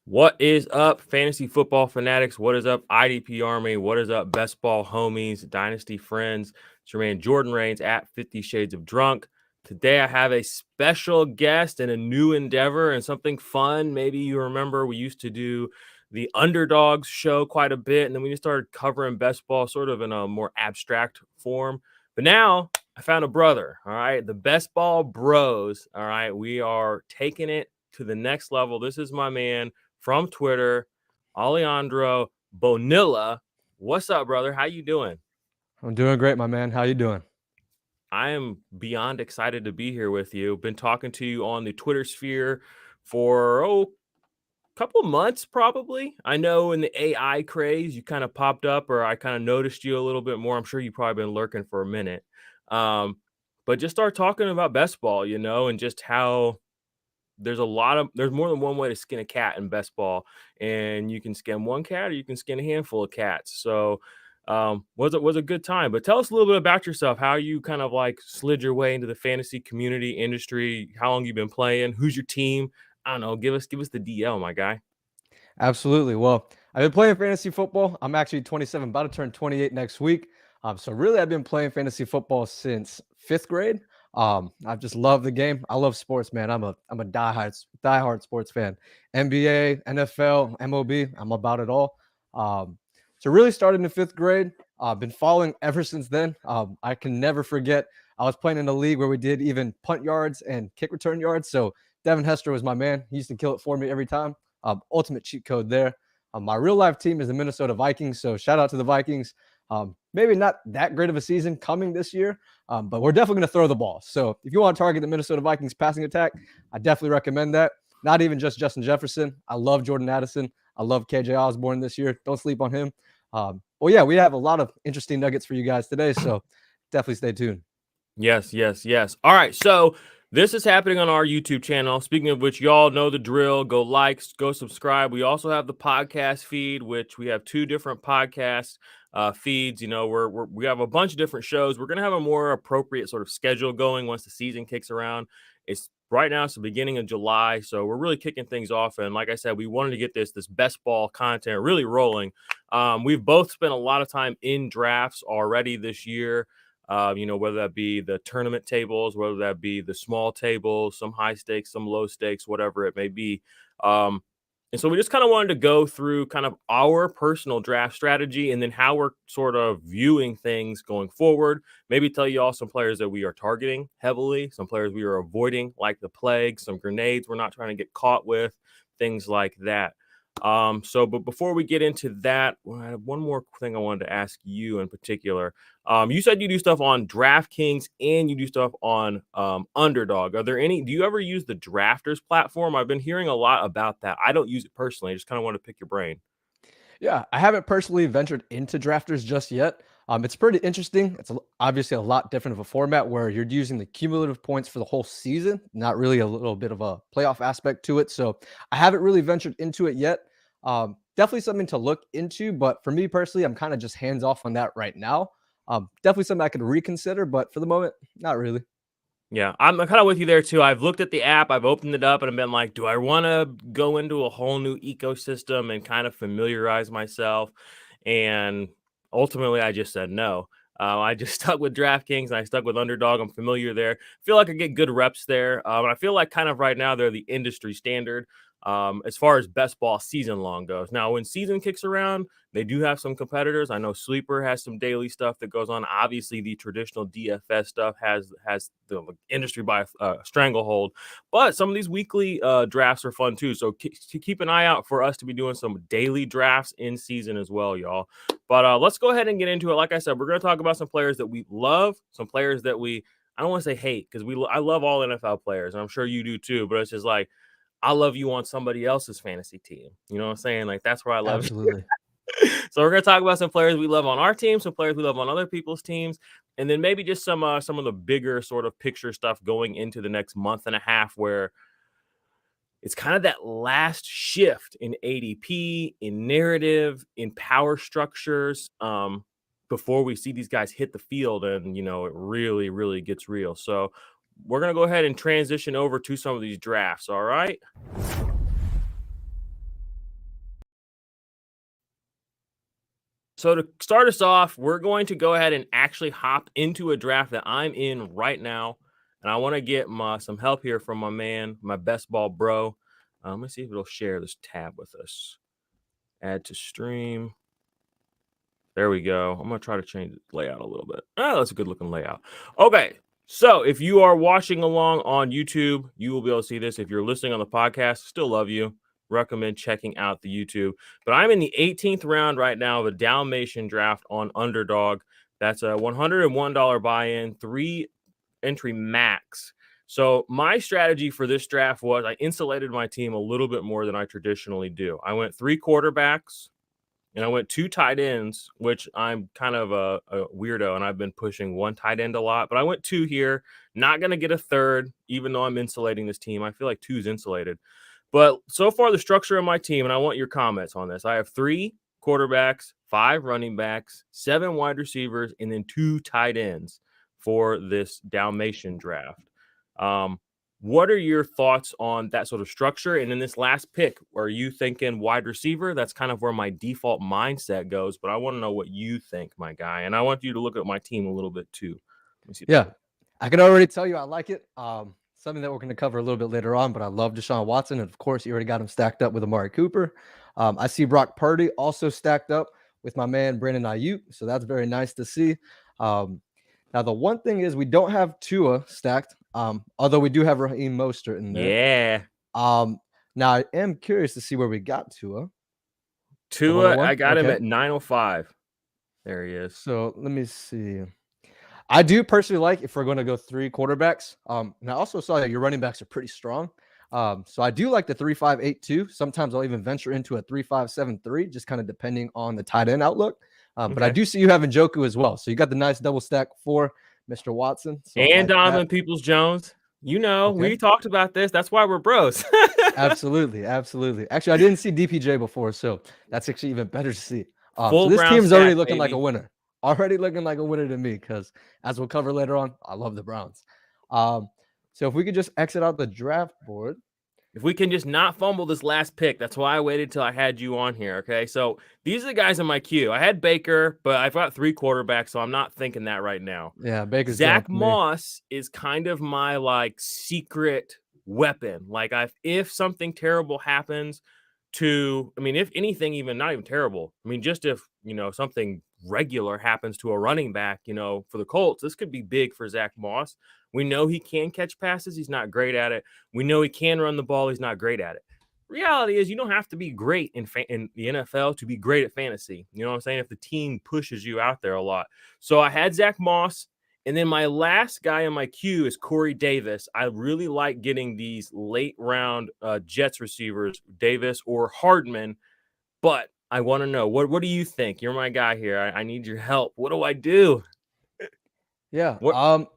What is up, fantasy football fanatics? What is up, IDP Army? What is up, best ball homies, dynasty friends? It's your man Jordan Reigns at 50 Shades of Drunk. Today I have a special guest and a new endeavor and something fun. Maybe you remember we used to do the Underdogs show quite a bit, and then we just started covering best ball sort of in a more abstract form. But now I found a brother, all right? The Best Ball Bros, all right? We are taking it to the next level. This is my man from Twitter, Alejandro Bonilla. What's up, brother? How you doing? I'm doing great, my man. How you doing? I am beyond excited to be here with you. Been talking to you on the Twitter sphere for a couple months probably. I know in the AI craze you kind of popped up, or I kind of noticed you a little bit more. I'm sure you've probably been lurking for a minute. Um, but just start talking about best ball, and just how there's more than one way to skin a cat in best ball, and you can skin one cat or you can skin a handful of cats. So was a good time. But tell us a little bit about yourself, how you kind of like slid your way into the fantasy community industry, how long you've been playing, who's your team. I don't know, give us the DL, my guy. Absolutely. Well, I've been playing fantasy football. I'm actually 27, about to turn 28 next week. So really, I've been playing fantasy football since fifth grade. I've just loved the game. I love sports, man. I'm a diehard sports fan. NBA, NFL, MLB. I'm about it all. So really started in fifth grade. I've been following ever since then. I can never forget. I was playing in a league where we did even punt yards and kick return yards. So Devin Hester was my man. He used to kill it for me every time. Ultimate cheat code there. My real life team is the Minnesota Vikings, so shout out to the Vikings. Maybe not that great of a season coming this year, but we're definitely going to throw the ball. So if you want to target the Minnesota Vikings passing attack, I definitely recommend that. Not even just Justin Jefferson. I love Jordan Addison. I love KJ Osborne this year. Don't sleep on him. Well, yeah, we have a lot of interesting nuggets for you guys today, so definitely stay tuned. Yes. All right, so this is happening on our YouTube channel. Speaking of which, y'all know the drill. Go like, go subscribe. We also have the podcast feed, which we have two different podcast feeds. We have a bunch of different shows. We're gonna have a more appropriate sort of schedule going once the season kicks around. It's right now. It's the beginning of July, so we're really kicking things off. And like I said, we wanted to get this best ball content really rolling. We've both spent a lot of time in drafts already this year. Whether that be the tournament tables, whether that be the small tables, some high stakes, some low stakes, whatever it may be. And so we just kind of wanted to go through kind of our personal draft strategy and then how we're sort of viewing things going forward. Maybe tell you all some players that we are targeting heavily, some players we are avoiding like the plague, some grenades we're not trying to get caught with, things like that. But before we get into that, I have one more thing I wanted to ask you in particular. You said you do stuff on DraftKings and you do stuff on Underdog. Do you ever use the Drafters platform? I've been hearing a lot about that. I don't use it personally. I just kind of want to pick your brain. Yeah, I haven't personally ventured into drafters just yet. It's pretty interesting. It's obviously a lot different of a format where you're using the cumulative points for the whole season, not really a little bit of a playoff aspect to it. So I haven't really ventured into it yet. Definitely something to look into, but for me personally, I'm kind of just hands off on that right now. Definitely something I could reconsider, but for the moment, not really. Yeah, I'm kind of with you there too. I've looked at the app, I've opened it up, and I've been like, do I want to go into a whole new ecosystem and kind of familiarize myself? And ultimately, I just said no. I just stuck with DraftKings and I stuck with Underdog. I'm familiar there. Feel like I get good reps there. I feel like kind of right now they're the industry standard as far as best ball season long goes. Now, when season kicks around, they do have some competitors. I know Sleeper has some daily stuff that goes on. Obviously, the traditional DFS stuff has the industry by a stranglehold. But some of these weekly drafts are fun too. So keep an eye out for us to be doing some daily drafts in season as well, y'all. But let's go ahead and get into it. Like I said, we're going to talk about some players that we love, some players that I don't want to say hate because I love all NFL players, and I'm sure you do too. But it's just like I love you on somebody else's fantasy team. You know what I'm saying? Like that's where I love you. Absolutely. So we're gonna talk about some players we love on our team, some players we love on other people's teams, and then maybe just some of the bigger sort of picture stuff going into the next month and a half where it's kind of that last shift in ADP, in narrative, in power structures, before we see these guys hit the field and it really, really gets real. So we're gonna go ahead and transition over to some of these drafts. All right. So to start us off, we're going to go ahead and actually hop into a draft that I'm in right now. And I want to get some help here from my man, my best ball bro. Let me see if it'll share this tab with us. Add to stream. There we go. I'm going to try to change the layout a little bit. Oh, that's a good looking layout. Okay. So if you are watching along on YouTube, you will be able to see this. If you're listening on the podcast, still love you. Recommend checking out the YouTube. But I'm in the 18th round right now of a Dalmatian draft on Underdog. That's a $101 buy-in, 3 entry max. So my strategy for this draft was I insulated my team a little bit more than I traditionally do. I went 3 quarterbacks and I went 2 tight ends, which I'm kind of a weirdo, and I've been pushing 1 tight end a lot. But I went 2 here. Not going to get a third, even though I'm insulating this team. I feel like 2 is insulated. But so far, the structure of my team, and I want your comments on this. I have 3 quarterbacks, 5 running backs, 7 wide receivers, and then 2 tight ends for this Dalmatian draft. What are your thoughts on that sort of structure? And in this last pick, are you thinking wide receiver? That's kind of where my default mindset goes, but I want to know what you think, my guy. And I want you to look at my team a little bit too. Let me see. Yeah, I can already tell you I like it. Something that we're going to cover a little bit later on, but I love Deshaun Watson. And of course, you already got him stacked up with Amari Cooper. I see Brock Purdy also stacked up with my man, Brandon Ayuk. So that's very nice to see. Now, the one thing is we don't have Tua stacked, although we do have Raheem Mostert in there. Yeah. Now, I am curious to see where we got Tua. Tua, I got him at 905. There he is. So let me see. I do personally like if we're going to go 3 quarterbacks. And I also saw that your running backs are pretty strong. So I do like the 3-5-8-2. Sometimes I'll even venture into a 3-5-7-3, just kind of depending on the tight end outlook. But I do see you having Njoku as well. So you got the nice double stack for Mr. Watson. So and like Donovan Peoples-Jones. You know, we talked about this. That's why we're bros. Absolutely. Absolutely. Actually, I didn't see DPJ before, so that's actually even better to see. So this team's already looking like a winner. Already looking like a winner to me because, as we'll cover later on, I love the Browns. So if we could just exit out the draft board. If we can just not fumble this last pick, that's why I waited till I had you on here, okay? So these are the guys in my queue. I had Baker, but I've got 3 quarterbacks, so I'm not thinking that right now. Yeah, Baker's Zach Moss is kind of my, like, secret weapon. Like, if something terrible happens if anything, even not even terrible, just if, something regular happens to a running back, for the Colts, this could be big for Zach Moss. We know he can catch passes. He's not great at it. We know he can run the ball. He's not great at it. Reality is you don't have to be great in the NFL to be great at fantasy. You know what I'm saying? If the team pushes you out there a lot. So I had Zach Moss. And then my last guy in my queue is Corey Davis. I really like getting these late round Jets receivers, Davis or Hardman. But I want to know, what do you think? You're my guy here. I need your help. What do I do? Yeah.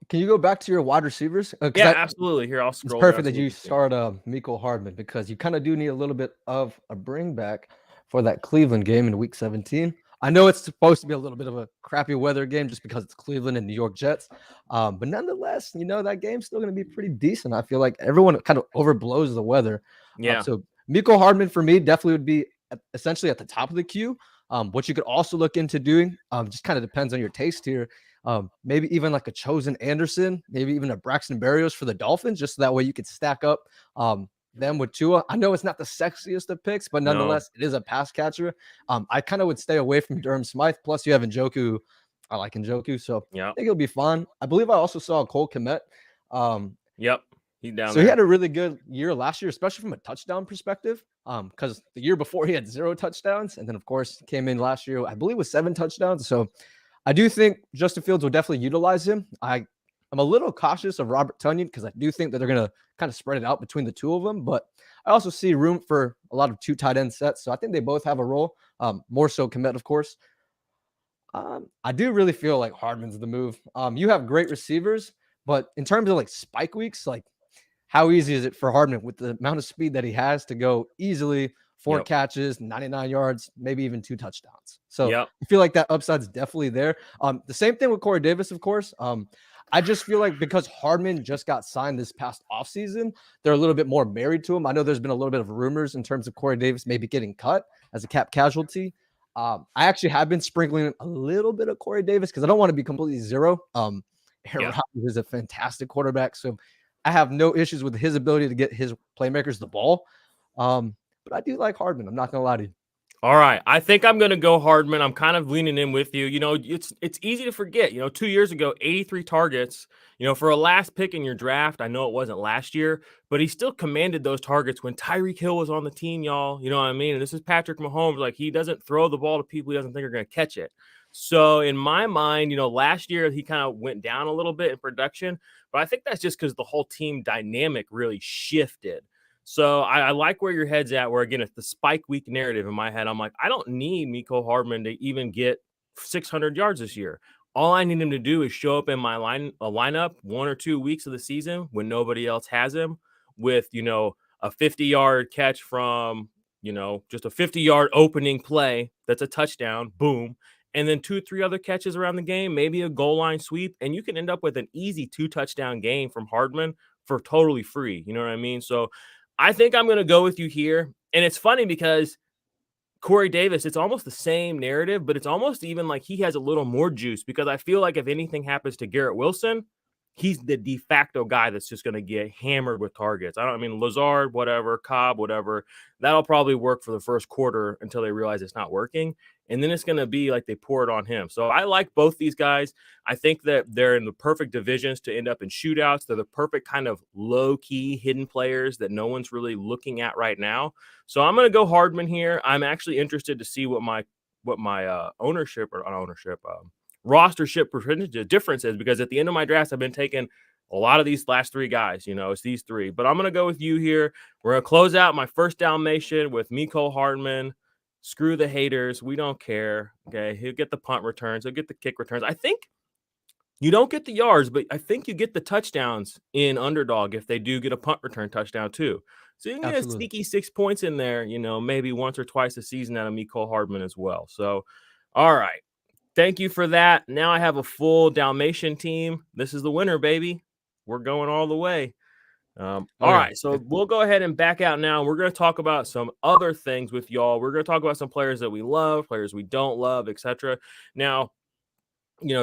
Can you go back to your wide receivers? Yeah, absolutely. Here, I'll scroll. It's perfect that you start Mecole Hardman because you kind of do need a little bit of a bring back for that Cleveland game in Week 17. I know it's supposed to be a little bit of a crappy weather game just because it's Cleveland and New York Jets. But nonetheless, that game's still going to be pretty decent. I feel like everyone kind of overblows the weather. Yeah. So Mecole Hardman for me definitely would be essentially at the top of the queue. What you could also look into doing just kind of depends on your taste here. Maybe even like a Chosen Anderson, maybe even a Braxton Berrios for the Dolphins, just so that way you could stack up them with Tua. I know it's not the sexiest of picks, but nonetheless, It is a pass catcher. I kind of would stay away from Durham Smythe. Plus, you have Njoku. I like Njoku, so I think it'll be fun. I believe I also saw Cole Kmet. Yep, he's down. So he had a really good year last year, especially from a touchdown perspective. Because the year before he had 0 touchdowns, and then of course came in last year, I believe, with 7 touchdowns. So I do think Justin Fields will definitely utilize him. I'm a little cautious of Robert Tonyan because I do think that they're going to kind of spread it out between the 2 of them. But I also see room for a lot of 2 tight end sets. So I think they both have a role, more so Kmet, of course. I do really feel like Hardman's the move. You have great receivers, but in terms of like spike weeks, like how easy is it for Hardman with the amount of speed that he has to go easily 4 catches, 99 yards, maybe even 2 touchdowns. So I feel like that upside's definitely there. The same thing with Corey Davis, of course. I just feel like because Hardman just got signed this past offseason, they're a little bit more married to him. I know there's been a little bit of rumors in terms of Corey Davis maybe getting cut as a cap casualty. I actually have been sprinkling a little bit of Corey Davis because I don't want to be completely zero. Aaron Yeah. Rodgers is a fantastic quarterback, so I have no issues with his ability to get his playmakers the ball. But I do like Hardman. I'm not gonna lie to you. All right. I think I'm going to go Hardman. I'm kind of leaning in with you. It's easy to forget. 2 years ago, 83 targets, for a last pick in your draft. I know it wasn't last year, but he still commanded those targets when Tyreek Hill was on the team, y'all. You know what I mean? And this is Patrick Mahomes. Like, he doesn't throw the ball to people he doesn't think are going to catch it. So in my mind, last year he kind of went down a little bit in production, but I think that's just because the whole team dynamic really shifted. So I like where your head's at, where, again, it's the spike week narrative in my head. I'm like, I don't need Mecole Hardman to even get 600 yards this year. All I need him to do is show up in my lineup 1 or 2 weeks of the season when nobody else has him with, a 50-yard catch from, just a 50-yard opening play that's a touchdown, boom, and then 2-3 other catches around the game, maybe a goal line sweep, and you can end up with an easy 2-touchdown game from Hardman for totally free. You know what I mean? So I think I'm going to go with you here. And it's funny because Corey Davis, it's almost the same narrative, but it's almost even like he has a little more juice, because I feel like if anything happens to Garrett Wilson, he's the de facto guy that's just going to get hammered with targets. Lazard, whatever, Cobb, whatever, that'll probably work for the first quarter until they realize it's not working. And then it's going to be like they pour it on him. So I like both these guys. I think that they're in the perfect divisions to end up in shootouts. They're the perfect kind of low-key hidden players that no one's really looking at right now. So I'm going to go Hardman here. I'm actually interested to see what my rostership percentage difference is, because at the end of my drafts, I've been taking a lot of these last three guys. It's these three. But I'm going to go with you here. We're going to close out my first Dalmatian with Mecole Hardman. Screw the haters. We don't care. Okay. He'll get the punt returns. He'll get the kick returns. I think you don't get the yards, but I think you get the touchdowns in underdog if they do get a punt return touchdown too. So you can get a sneaky 6 points in there, maybe once or twice a season out of Mecole Hardman as well. So, all right. Thank you for that. Now I have a full Dalmatian team. This is the winner, baby. We're going all the way. All right, so we'll go ahead and back out now. We're going to talk about some other things with y'all. We're going to talk about some players that we love, players we don't love, etc. Now,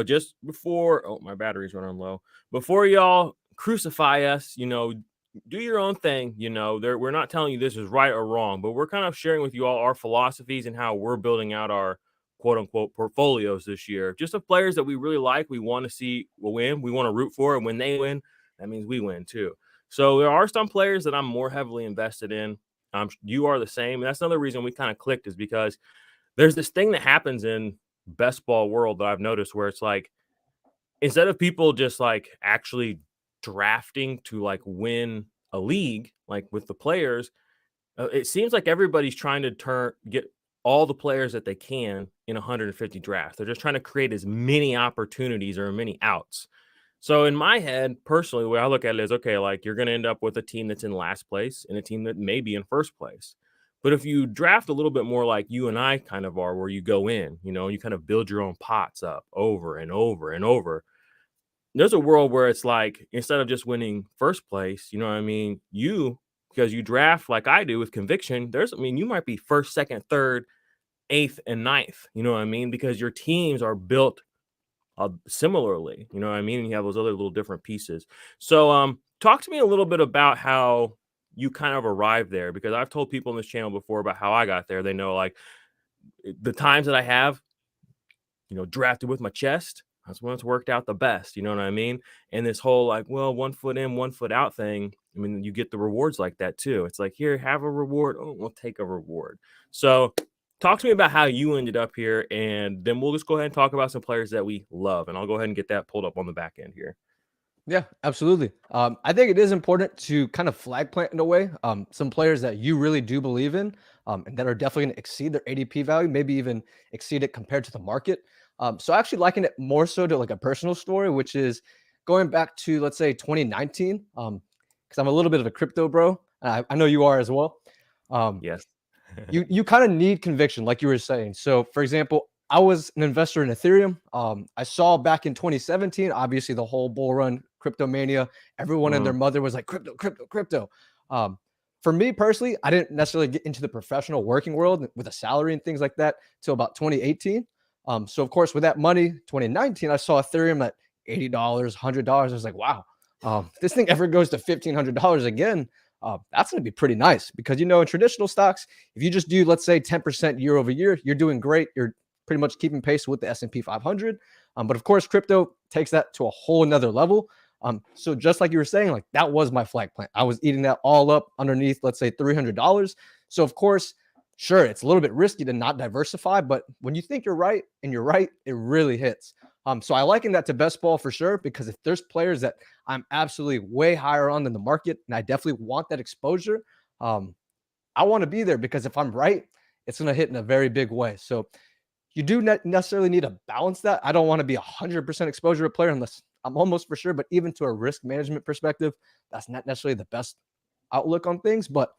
just before, my battery's running low. Before y'all crucify us, do your own thing. We're not telling you this is right or wrong, but we're kind of sharing with you all our philosophies and how we're building out our quote unquote portfolios this year. Just of players that we really like, we want to see win, we want to root for, and when they win, that means we win too. So there are some players that I'm more heavily invested in. You are the same. And that's another reason we kind of clicked, is because there's this thing that happens in best ball world that I've noticed where it's like, instead of people just like actually drafting to like win a league, like with the players, it seems like everybody's trying to get all the players that they can in 150 drafts. They're just trying to create as many opportunities or many outs. So in my head, personally, the way I look at it is, okay, like you're going to end up with a team that's in last place and a team that may be in first place. But if you draft a little bit more like you and I kind of are, where you go in, you kind of build your own pots up over and over and over, there's a world where it's like, instead of just winning first place, you know what I mean? Because you draft like I do with conviction, you might be first, second, third, eighth, and ninth, you know what I mean? Because your teams are built similarly, you know what I mean? And you have those other little different pieces. So talk to me a little bit about how you kind of arrived there, because I've told people on this channel before about how I got there. They know like the times that I have, drafted with my chest, that's when it's worked out the best, you know what I mean? And this whole like, well, 1 foot in, 1 foot out thing, I mean, you get the rewards like that too. It's like, here, have a reward. Oh, we'll take a reward. So talk to me about how you ended up here, and then we'll just go ahead and talk about some players that we love, and I'll go ahead and get that pulled up on the back end here. Yeah, absolutely. I think it is important to kind of flag plant in a way some players that you really do believe in, and that are definitely going to exceed their ADP value, maybe even exceed it compared to the market. So I actually liken it more so to like a personal story, which is going back to, let's say, 2019, because I'm a little bit of a crypto bro. I know you are as well. Yes. you kind of need conviction, like you were saying. So, for example, I was an investor in Ethereum. I saw back in 2017, obviously the whole bull run, crypto mania. Everyone and their mother was like, crypto, crypto, crypto. for me personally, I didn't necessarily get into the professional working world with a salary and things like that till about 2018. So of course, with that money, 2019, I saw Ethereum at $80, $100. I was like, wow, if this thing ever goes to $1,500 again, that's going to be pretty nice because, in traditional stocks, if you just do, let's say 10% year over year, you're doing great. You're pretty much keeping pace with the S&P 500. But of course, crypto takes that to a whole nother level. So just like you were saying, like that was my flag plant. I was eating that all up underneath, let's say $300. So of course, sure, it's a little bit risky to not diversify, but when you think you're right and you're right, it really hits. So I liken that to best ball for sure, because if there's players that I'm absolutely way higher on than the market, and I definitely want that exposure, I want to be there because if I'm right, it's going to hit in a very big way. So you do not necessarily need to balance that. I don't want to be 100% exposure to a player unless I'm almost for sure, but even to a risk management perspective, that's not necessarily the best outlook on things. But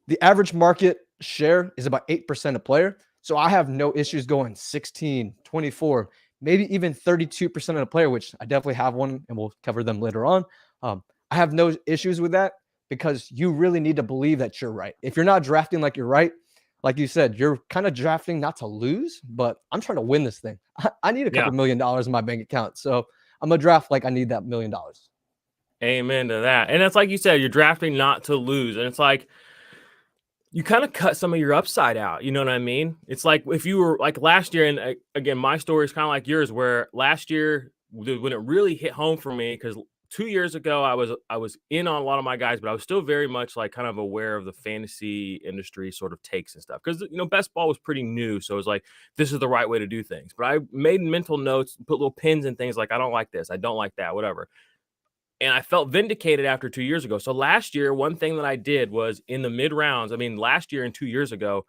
the average market share is about 8% a player. So I have no issues going 16, 24, maybe even 32% of a player, which I definitely have one and we'll cover them later on. I have no issues with that because you really need to believe that you're right. If you're not drafting like you're right, like you said, you're kind of drafting not to lose, but I'm trying to win this thing. I need a couple $1 million in my bank account. So I'm going to draft like I need that $1 million. Amen to that. And it's like you said, you're drafting not to lose. And it's like you kind of cut some of your upside out. You know what I mean? It's like if you were like last year, and again, my story is kind of like yours, where last year when it really hit home for me, because 2 years ago I was in on a lot of my guys, but I was still very much like kind of aware of the fantasy industry sort of takes and stuff, because best ball was pretty new, so it was like this is the right way to do things. But I made mental notes, put little pins and things like I don't like this, I don't like that, whatever. And I felt vindicated after 2 years ago. So last year, one thing that I did was in the mid rounds. I mean, last year and 2 years ago,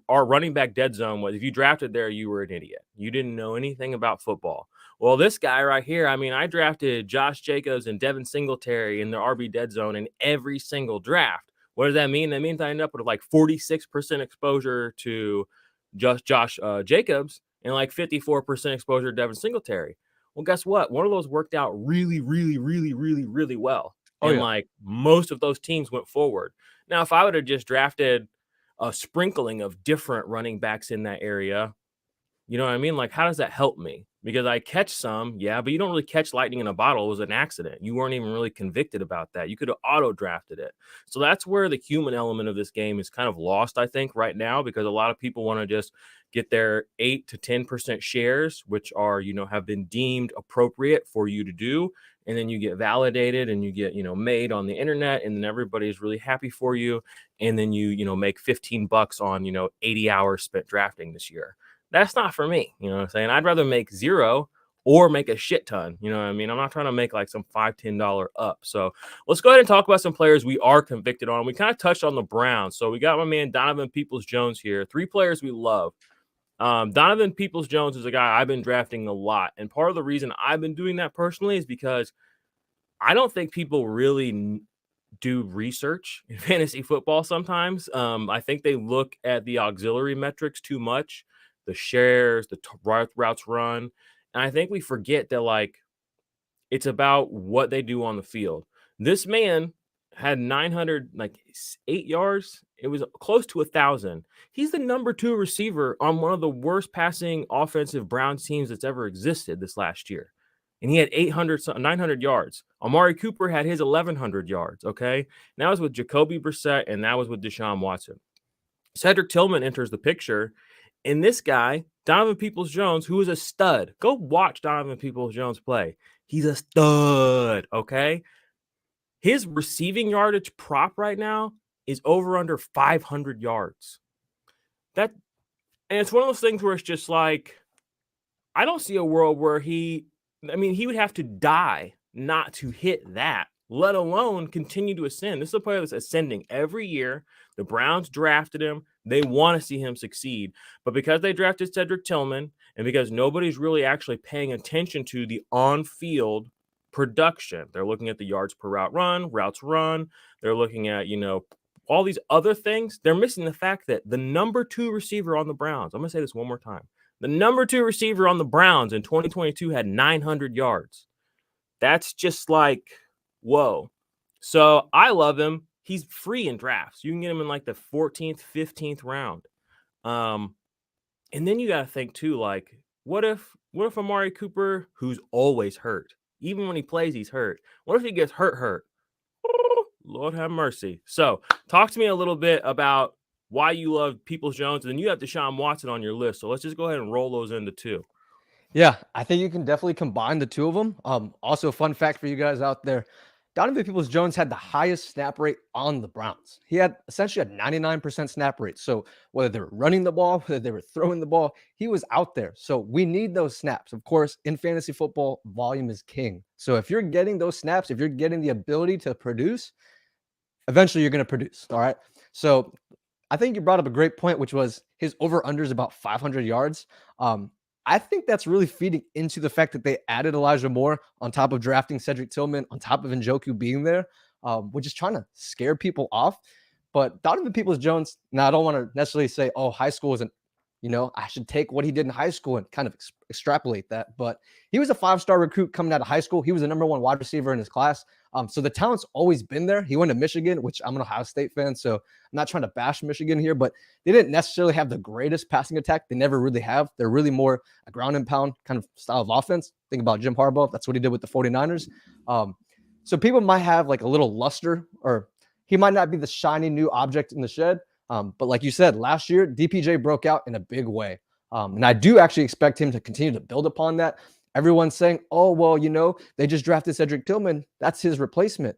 our running back dead zone was if you drafted there, you were an idiot. You didn't know anything about football. Well, this guy right here, I mean, I drafted Josh Jacobs and Devin Singletary in the RB dead zone in every single draft. What does that mean? That means I ended up with like 46% exposure to just Josh Jacobs and like 54% exposure to Devin Singletary. Well, guess what? One of those worked out really, really, really, really, really well. And like most of those teams went forward. Now, if I would have just drafted a sprinkling of different running backs in that area, you know what I mean? Like, how does that help me? Because I catch some, yeah, but you don't really catch lightning in a bottle. It was an accident. You weren't even really convicted about that. You could have auto drafted it. So that's where the human element of this game is kind of lost, I think, right now, because a lot of people want to just get their 8 to 10% shares, which are, have been deemed appropriate for you to do. And then you get validated and you get, made on the internet, and then everybody's really happy for you. And then you make $15 on, 80 hours spent drafting this year. That's not for me. You know what I'm saying? I'd rather make 0 or make a shit ton. You know what I mean? I'm not trying to make like some $5, $10 up. So let's go ahead and talk about some players we are convicted on. We kind of touched on the Browns. So we got my man Donovan Peoples-Jones here. 3 players we love. Donovan Peoples-Jones is a guy I've been drafting a lot. And part of the reason I've been doing that personally is because I don't think people really do research in fantasy football sometimes. I think they look at the auxiliary metrics too much, the shares, the routes run. And I think we forget that, like, it's about what they do on the field. This man had 908 yards. It was close to 1,000. He's the number 2 receiver on one of the worst passing offensive Browns teams that's ever existed this last year. And he had 900 yards. Amari Cooper had his 1,100 yards, okay? And that was with Jacoby Brissett, and that was with Deshaun Watson. Cedric Tillman enters the picture, and this guy, Donovan Peoples-Jones, who is a stud. Go watch Donovan Peoples-Jones play. He's a stud, okay? His receiving yardage prop right now is over under 500 yards. And it's one of those things where it's just like, I don't see a world where he would have to die not to hit that, let alone continue to ascend. This is a player that's ascending every year. The Browns drafted him. They want to see him succeed. But because they drafted Cedric Tillman, and because nobody's really actually paying attention to the on-field production, they're looking at the yards per routes run. They're looking at, all these other things. They're missing the fact that the number 2 receiver on the Browns, I'm going to say this one more time. The number 2 receiver on the Browns in 2022 had 900 yards. That's just like, whoa. So I love him. he's free in drafts. You can get him in like the 14th, 15th round. And then you got to think too, like, what if Amari Cooper, who's always hurt, even when he plays, he's hurt. What if he gets hurt? Lord have mercy. So talk to me a little bit about why you love Peoples-Jones, and then you have Deshaun Watson on your list. So let's just go ahead and roll those into two. Yeah, I think you can definitely combine the two of them. Also, fun fact for you guys out there, Donovan Peoples-Jones had the highest snap rate on the Browns. He had essentially a 99% snap rate. So whether they were running the ball, whether they were throwing the ball, he was out there. So we need those snaps. Of course, in fantasy football, volume is king. So if you're getting those snaps, if you're getting the ability to produce, eventually you're going to produce. All right. So I think you brought up a great point, which was his over-under is about 500 yards. I think that's really feeding into the fact that they added Elijah Moore on top of drafting Cedric Tillman, on top of Njoku being there, which is trying to scare people off. But Donovan Peoples-Jones, now I don't want to necessarily say, oh, high school isn't, I should take what he did in high school and kind of extrapolate that. But he was a 5-star recruit coming out of high school. He was the number 1 wide receiver in his class. So the talent's always been there. He went to Michigan, which I'm an Ohio State fan, so I'm not trying to bash Michigan here, but they didn't necessarily have the greatest passing attack. They never really have. They're really more a ground and pound kind of style of offense. Think about Jim Harbaugh. That's what he did with the 49ers. So people might have like a little luster, or he might not be the shiny new object in the shed. But like you said, last year, DPJ broke out in a big way. And I do actually expect him to continue to build upon that. Everyone's saying, oh, well, they just drafted Cedric Tillman. That's his replacement.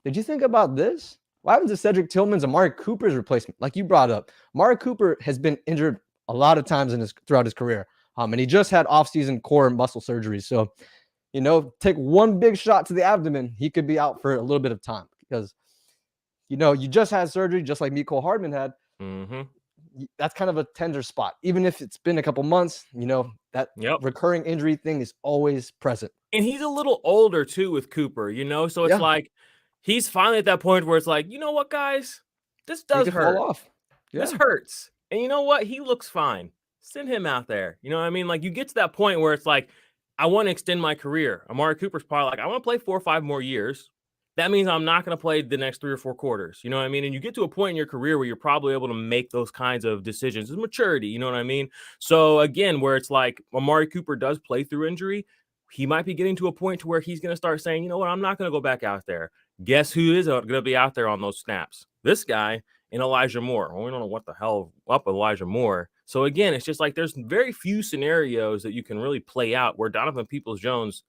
Did you think about this? What happens if Cedric Tillman's Amari Cooper's replacement? Like you brought up, Amari Cooper has been injured a lot of times throughout his career. And he just had off-season core and muscle surgery. So, take one big shot to the abdomen, he could be out for a little bit of time because, you just had surgery just like Mecole Hardman had. Mm-hmm. That's kind of a tender spot. Even if it's been a couple months, that recurring injury thing is always present. And he's a little older too with Cooper, so it's like he's finally at that point where it's like, you know what, guys, this does hurt. Fall off. Yeah. This hurts. And you know what? He looks fine. Send him out there. You know what I mean? Like you get to that point where it's like, I want to extend my career. Amari Cooper's probably like, I want to play 4 or 5 more years. That means I'm not going to play the next 3 or 4 quarters. You know what I mean? And you get to a point in your career where you're probably able to make those kinds of decisions. It's maturity. You know what I mean? So again, where it's like Amari Cooper does play through injury, he might be getting to a point to where he's going to start saying, you know what? I'm not going to go back out there. Guess who is going to be out there on those snaps? This guy and Elijah Moore. Well, we don't know what the hell up with Elijah Moore. So again, it's just like there's very few scenarios that you can really play out where Donovan Peoples-Jones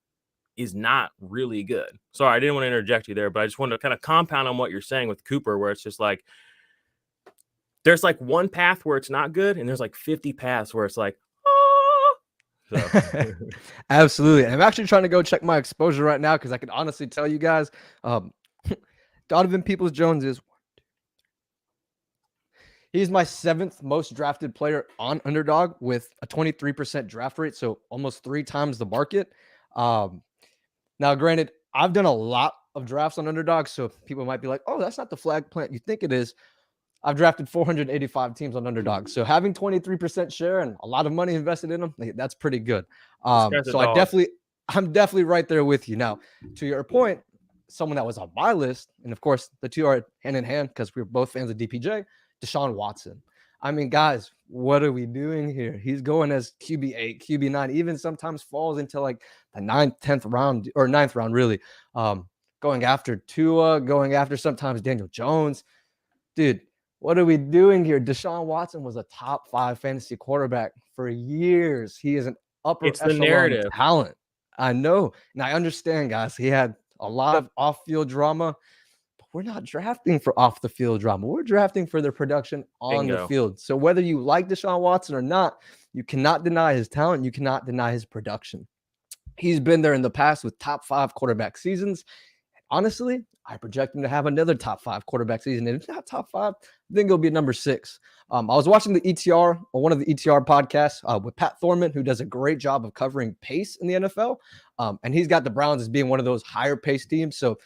is not really good. Sorry, I didn't want to interject you there, but I just wanted to kind of compound on what you're saying with Cooper, where it's just like there's like one path where it's not good, and there's like 50 paths where it's like, So. Absolutely. I'm actually trying to go check my exposure right now because I can honestly tell you guys, Donovan Peoples-Jones is he's my 7th most drafted player on Underdog with a 23% draft rate, so almost 3 times the market. Now, granted, I've done a lot of drafts on Underdog, so people might be like, oh, that's not the flag plant you think it is. I've drafted 485 teams on Underdog. So having 23% share and a lot of money invested in them, that's pretty good. So I'm definitely right there with you. Now, to your point, someone that was on my list, and of course, the two are hand in hand because we're both fans of DPJ, Deshaun Watson. I mean, guys, what are we doing here? He's going as QB8, QB9, even sometimes falls into like the 9th, 10th round or 9th round, really. Going after Tua, going after sometimes Daniel Jones. Dude, what are we doing here? Deshaun Watson was a top 5 fantasy quarterback for years. He is an upper echelon talent. I know. And I understand, guys. He had a lot of off-field drama. We're not drafting for off the field drama. We're drafting for their production on the field. So whether you like Deshaun Watson or not, you cannot deny his talent. You cannot deny his production. He's been there in the past with top 5 quarterback seasons. Honestly, I project him to have another top 5 quarterback season. And if not top 5, I think it'll be number 6. I was watching the ETR or one of the ETR podcasts with Pat Thorman, who does a great job of covering pace in the NFL. And he's got the Browns as being one of those higher pace teams. So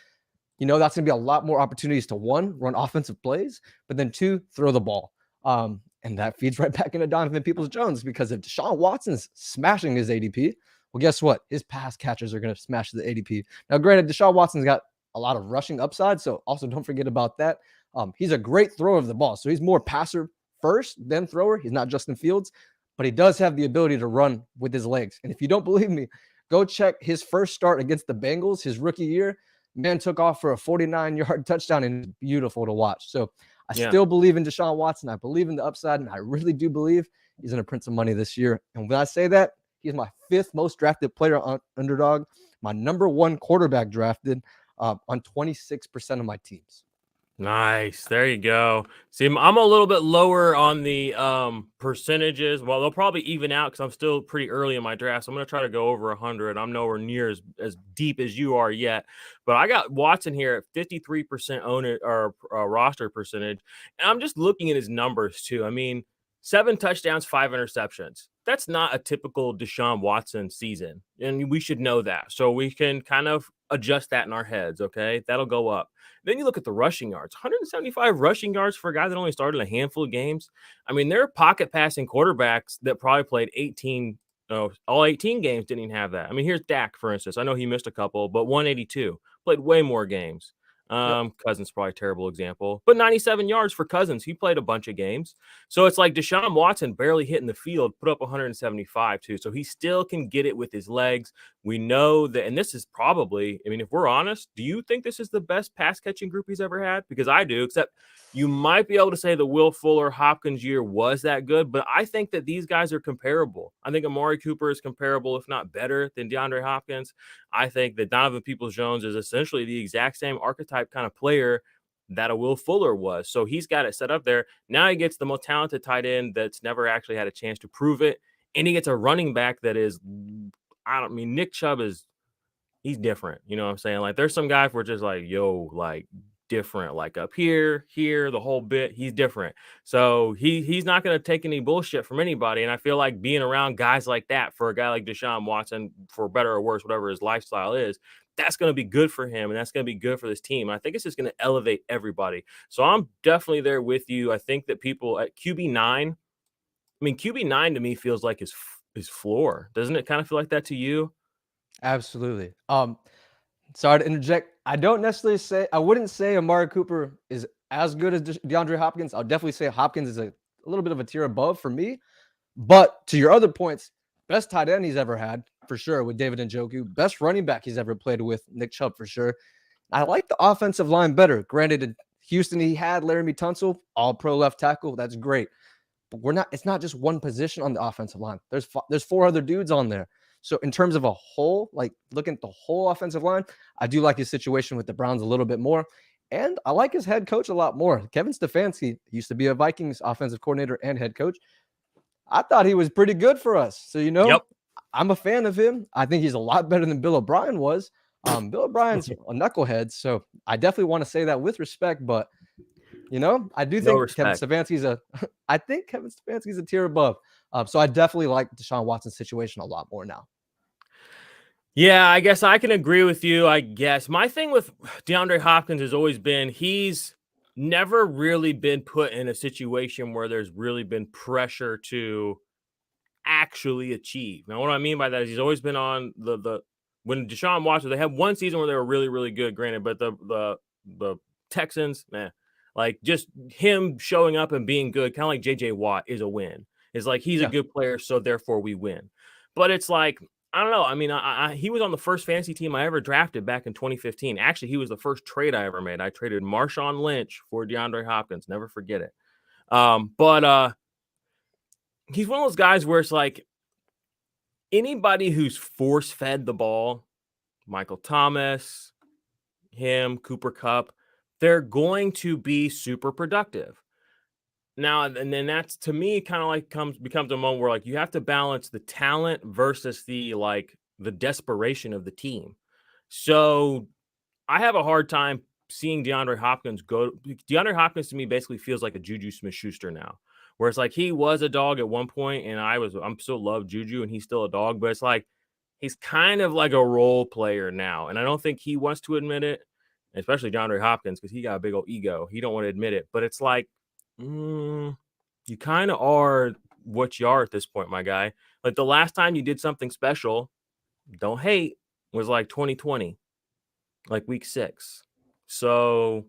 that's going to be a lot more opportunities to 1, run offensive plays, but then 2, throw the ball. And that feeds right back into Donovan Peoples-Jones because if Deshaun Watson's smashing his ADP, well, guess what? His pass catchers are going to smash the ADP. Now, granted, Deshaun Watson's got a lot of rushing upside. So also don't forget about that. He's a great thrower of the ball. So he's more passer first than thrower. He's not Justin Fields, but he does have the ability to run with his legs. And if you don't believe me, go check his first start against the Bengals, his rookie year. Man took off for a 49-yard touchdown, and it's beautiful to watch. So I still believe in Deshaun Watson. I believe in the upside, and I really do believe he's going to print some money this year. And when I say that, he's my 5th most drafted player on Underdog, my number 1 quarterback drafted on 26% of my teams. Nice. There you go. See, I'm a little bit lower on the percentages. Well, they'll probably even out because I'm still pretty early in my draft. So I'm going to try to go over 100. I'm nowhere near as deep as you are yet. But I got Watson here at 53% own it or roster percentage. And I'm just looking at his numbers too. I mean, 7 touchdowns, 5 interceptions. That's not a typical Deshaun Watson season. And we should know that. So we can kind of adjust that in our heads. Okay. That'll go up. Then you look at the rushing yards, 175 rushing yards for a guy that only started a handful of games. I mean, there are pocket passing quarterbacks that probably played all 18 games didn't even have that. I mean, here's Dak, for instance. I know he missed a couple, but 182, played way more games. Cousins probably a terrible example, but 97 yards for Cousins. He played a bunch of games. So it's like Deshaun Watson barely hitting the field, put up 175 too. So he still can get it with his legs. We know that, and this is probably, I mean, if we're honest, do you think this is the best pass catching group he's ever had? Because I do, except you might be able to say the Will Fuller Hopkins year was that good, but I think that these guys are comparable. I think Amari Cooper is comparable, if not better, than DeAndre Hopkins. I think that Donovan Peoples-Jones is essentially the exact same archetype kind of player that a Will Fuller was. So he's got it set up there. Now he gets the most talented tight end that's never actually had a chance to prove it. And he gets a running back that is, Nick Chubb he's different. You know what I'm saying? Like there's some guys who are just like, yo, like different, like up here, the whole bit. He's different. So he's not going to take any bullshit from anybody. And I feel like being around guys like that for a guy like Deshaun Watson, for better or worse, whatever his lifestyle is, that's going to be good for him. And that's going to be good for this team. And I think it's just going to elevate everybody. So I'm definitely there with you. I think that people at QB9, QB9 to me feels like his floor. Doesn't it kind of feel like that to you? Absolutely. Sorry to interject. I wouldn't say Amari Cooper is as good as DeAndre Hopkins. I'll definitely say Hopkins is a little bit of a tier above for me. But to your other points, best tight end he's ever had, for sure, with David Njoku. Best running back he's ever played with, Nick Chubb, for sure. I like the offensive line better. Granted, in Houston, he had Laramie Tunsil, all-pro left tackle. That's great. But it's not just one position on the offensive line. There's 4 other dudes on there. So in terms of a whole, like looking at the whole offensive line, I do like his situation with the Browns a little bit more. And I like his head coach a lot more. Kevin Stefanski used to be a Vikings offensive coordinator and head coach. I thought he was pretty good for us. So, Yep. I'm a fan of him. I think he's a lot better than Bill O'Brien was. Bill O'Brien's a knucklehead. So I definitely want to say that with respect, but I do think Kevin Stefanski's a tier above. So I definitely like Deshaun Watson's situation a lot more now. Yeah, I guess I can agree with you. I guess my thing with DeAndre Hopkins has always been he's never really been put in a situation where there's really been pressure to actually achieve. Now, what I mean by that is he's always been on when Deshaun Watson, they had one season where they were really, really good, granted, but the Texans, like just him showing up and being good, kind of like JJ Watt is a win. It's like he's a good player, so therefore we win. But it's like, I don't know. I mean, he was on the first fantasy team I ever drafted back in 2015. Actually, he was the first trade I ever made. I traded Marshawn Lynch for DeAndre Hopkins. Never forget it. But he's one of those guys where it's like anybody who's force-fed the ball, Michael Thomas, him, Cooper Kupp, they're going to be super productive. Now, and then that's to me kind of like becomes a moment where like you have to balance the talent versus the desperation of the team. So I have a hard time seeing DeAndre Hopkins go. DeAndre Hopkins to me basically feels like a Juju Smith-Schuster now, where it's like he was a dog at one point, and I'm still love Juju, and he's still a dog, but it's like he's kind of like a role player now, and I don't think he wants to admit it, especially DeAndre Hopkins because he got a big old ego. He don't want to admit it, but it's like. You kind of are what you are at this point, my guy. Like the last time you did something special, don't hate, was like 2020. like week 6. So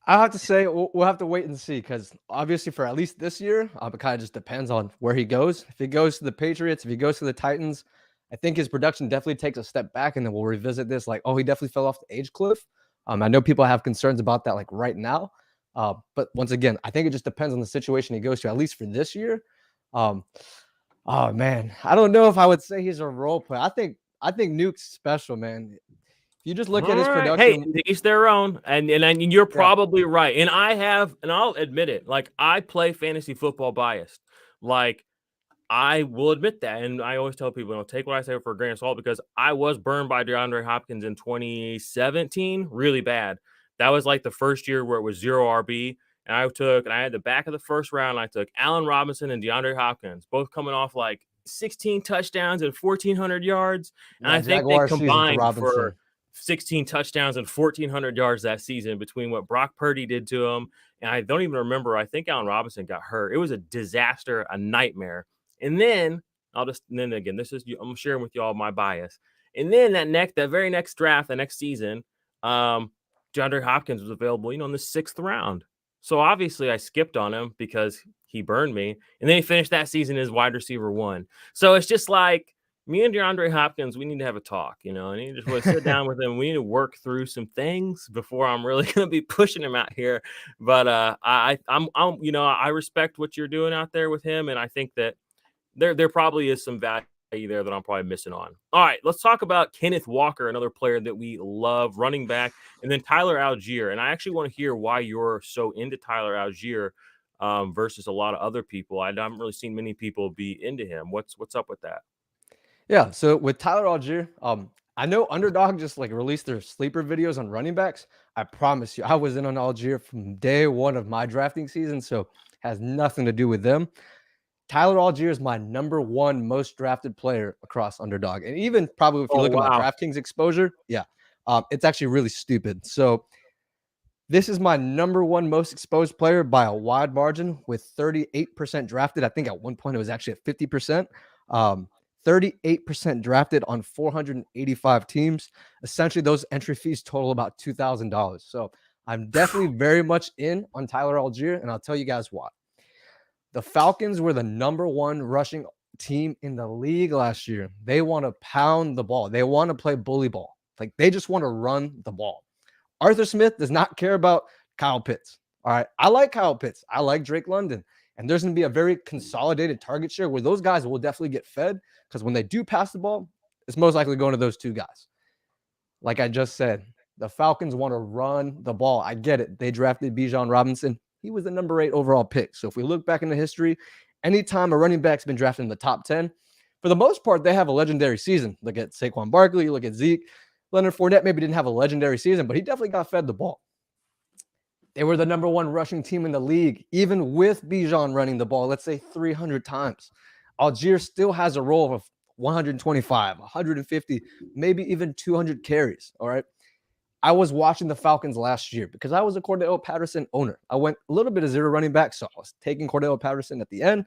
I have to say we'll have to wait and see because obviously for at least this year, it kind of just depends on where he goes. If he goes to the Patriots, if he goes to the Titans, I think his production definitely takes a step back, and then we'll revisit this. Like, oh, he definitely fell off the age cliff. I know people have concerns about that, like right now. But once again, I think it just depends on the situation he goes to. At least for this year. Oh man, I don't know if I would say he's a role player. I think Nuke's special, man. If you just look at his all right. Hey, production, to each their own. And you're yeah, probably right. And I'll admit it, like I play fantasy football biased. Like I will admit that. And I always tell people, take what I say for a grain of salt because I was burned by DeAndre Hopkins in 2017 really bad. That was like the first year where it was 0 RB. And I had the back of the first round. I took Allen Robinson and DeAndre Hopkins, both coming off like 16 touchdowns and 1,400 yards. And yeah, I think they Jaguar season for combined for Robinson. 16 touchdowns and 1,400 yards that season between what Brock Purdy did to him. And I don't even remember. I think Allen Robinson got hurt. It was a disaster, a nightmare. And then again, I'm sharing with y'all my bias. And then that very next draft, the next season, DeAndre Hopkins was available, in the 6th round. So obviously I skipped on him because he burned me. And then he finished that season as wide receiver 1. So it's just like me and DeAndre Hopkins, we need to have a talk, I need to just really sit down with him. We need to work through some things before I'm really going to be pushing him out here. But I respect what you're doing out there with him. And I think that there probably is some value there that I'm probably missing on. All right, let's talk about Kenneth Walker, another player that we love, running back, and then Tyler Algier. And I actually want to hear why you're so into Tyler Algier versus a lot of other people. I haven't really seen many people be into him. What's up with that? Yeah, so with Tyler Algier, I know Underdog just like released their sleeper videos on running backs. I promise you, I was in on Algier from day one of my drafting season, so has nothing to do with them. Tyler Algier is my number 1 most drafted player across Underdog. And even probably if you look at my DraftKings exposure, it's actually really stupid. So this is my number 1 most exposed player by a wide margin with 38% drafted. I think at one point it was actually at 50%. 38% drafted on 485 teams. Essentially, those entry fees total about $2,000. So I'm definitely very much in on Tyler Algier, and I'll tell you guys why. The Falcons were the number 1 rushing team in the league last year. They want to pound the ball. They want to play bully ball. Like they just want to run the ball. Arthur Smith does not care about Kyle Pitts. All right. I like Kyle Pitts. I like Drake London. And there's going to be a very consolidated target share where those guys will definitely get fed because when they do pass the ball, it's most likely going to those 2 guys. Like I just said, the Falcons want to run the ball. I get it. They drafted Bijan Robinson. He was the number 8 overall pick. So if we look back into history, anytime a running back's been drafted in the top 10, for the most part, they have a legendary season. Look at Saquon Barkley, look at Zeke. Leonard Fournette maybe didn't have a legendary season, but he definitely got fed the ball. They were the number 1 rushing team in the league, even with Bijan running the ball, let's say 300 times. Algier still has a role of 125, 150, maybe even 200 carries, all right? I was watching the Falcons last year because I was a Cordell Patterson owner. I went a little bit of zero running back, so I was taking Cordell Patterson at the end.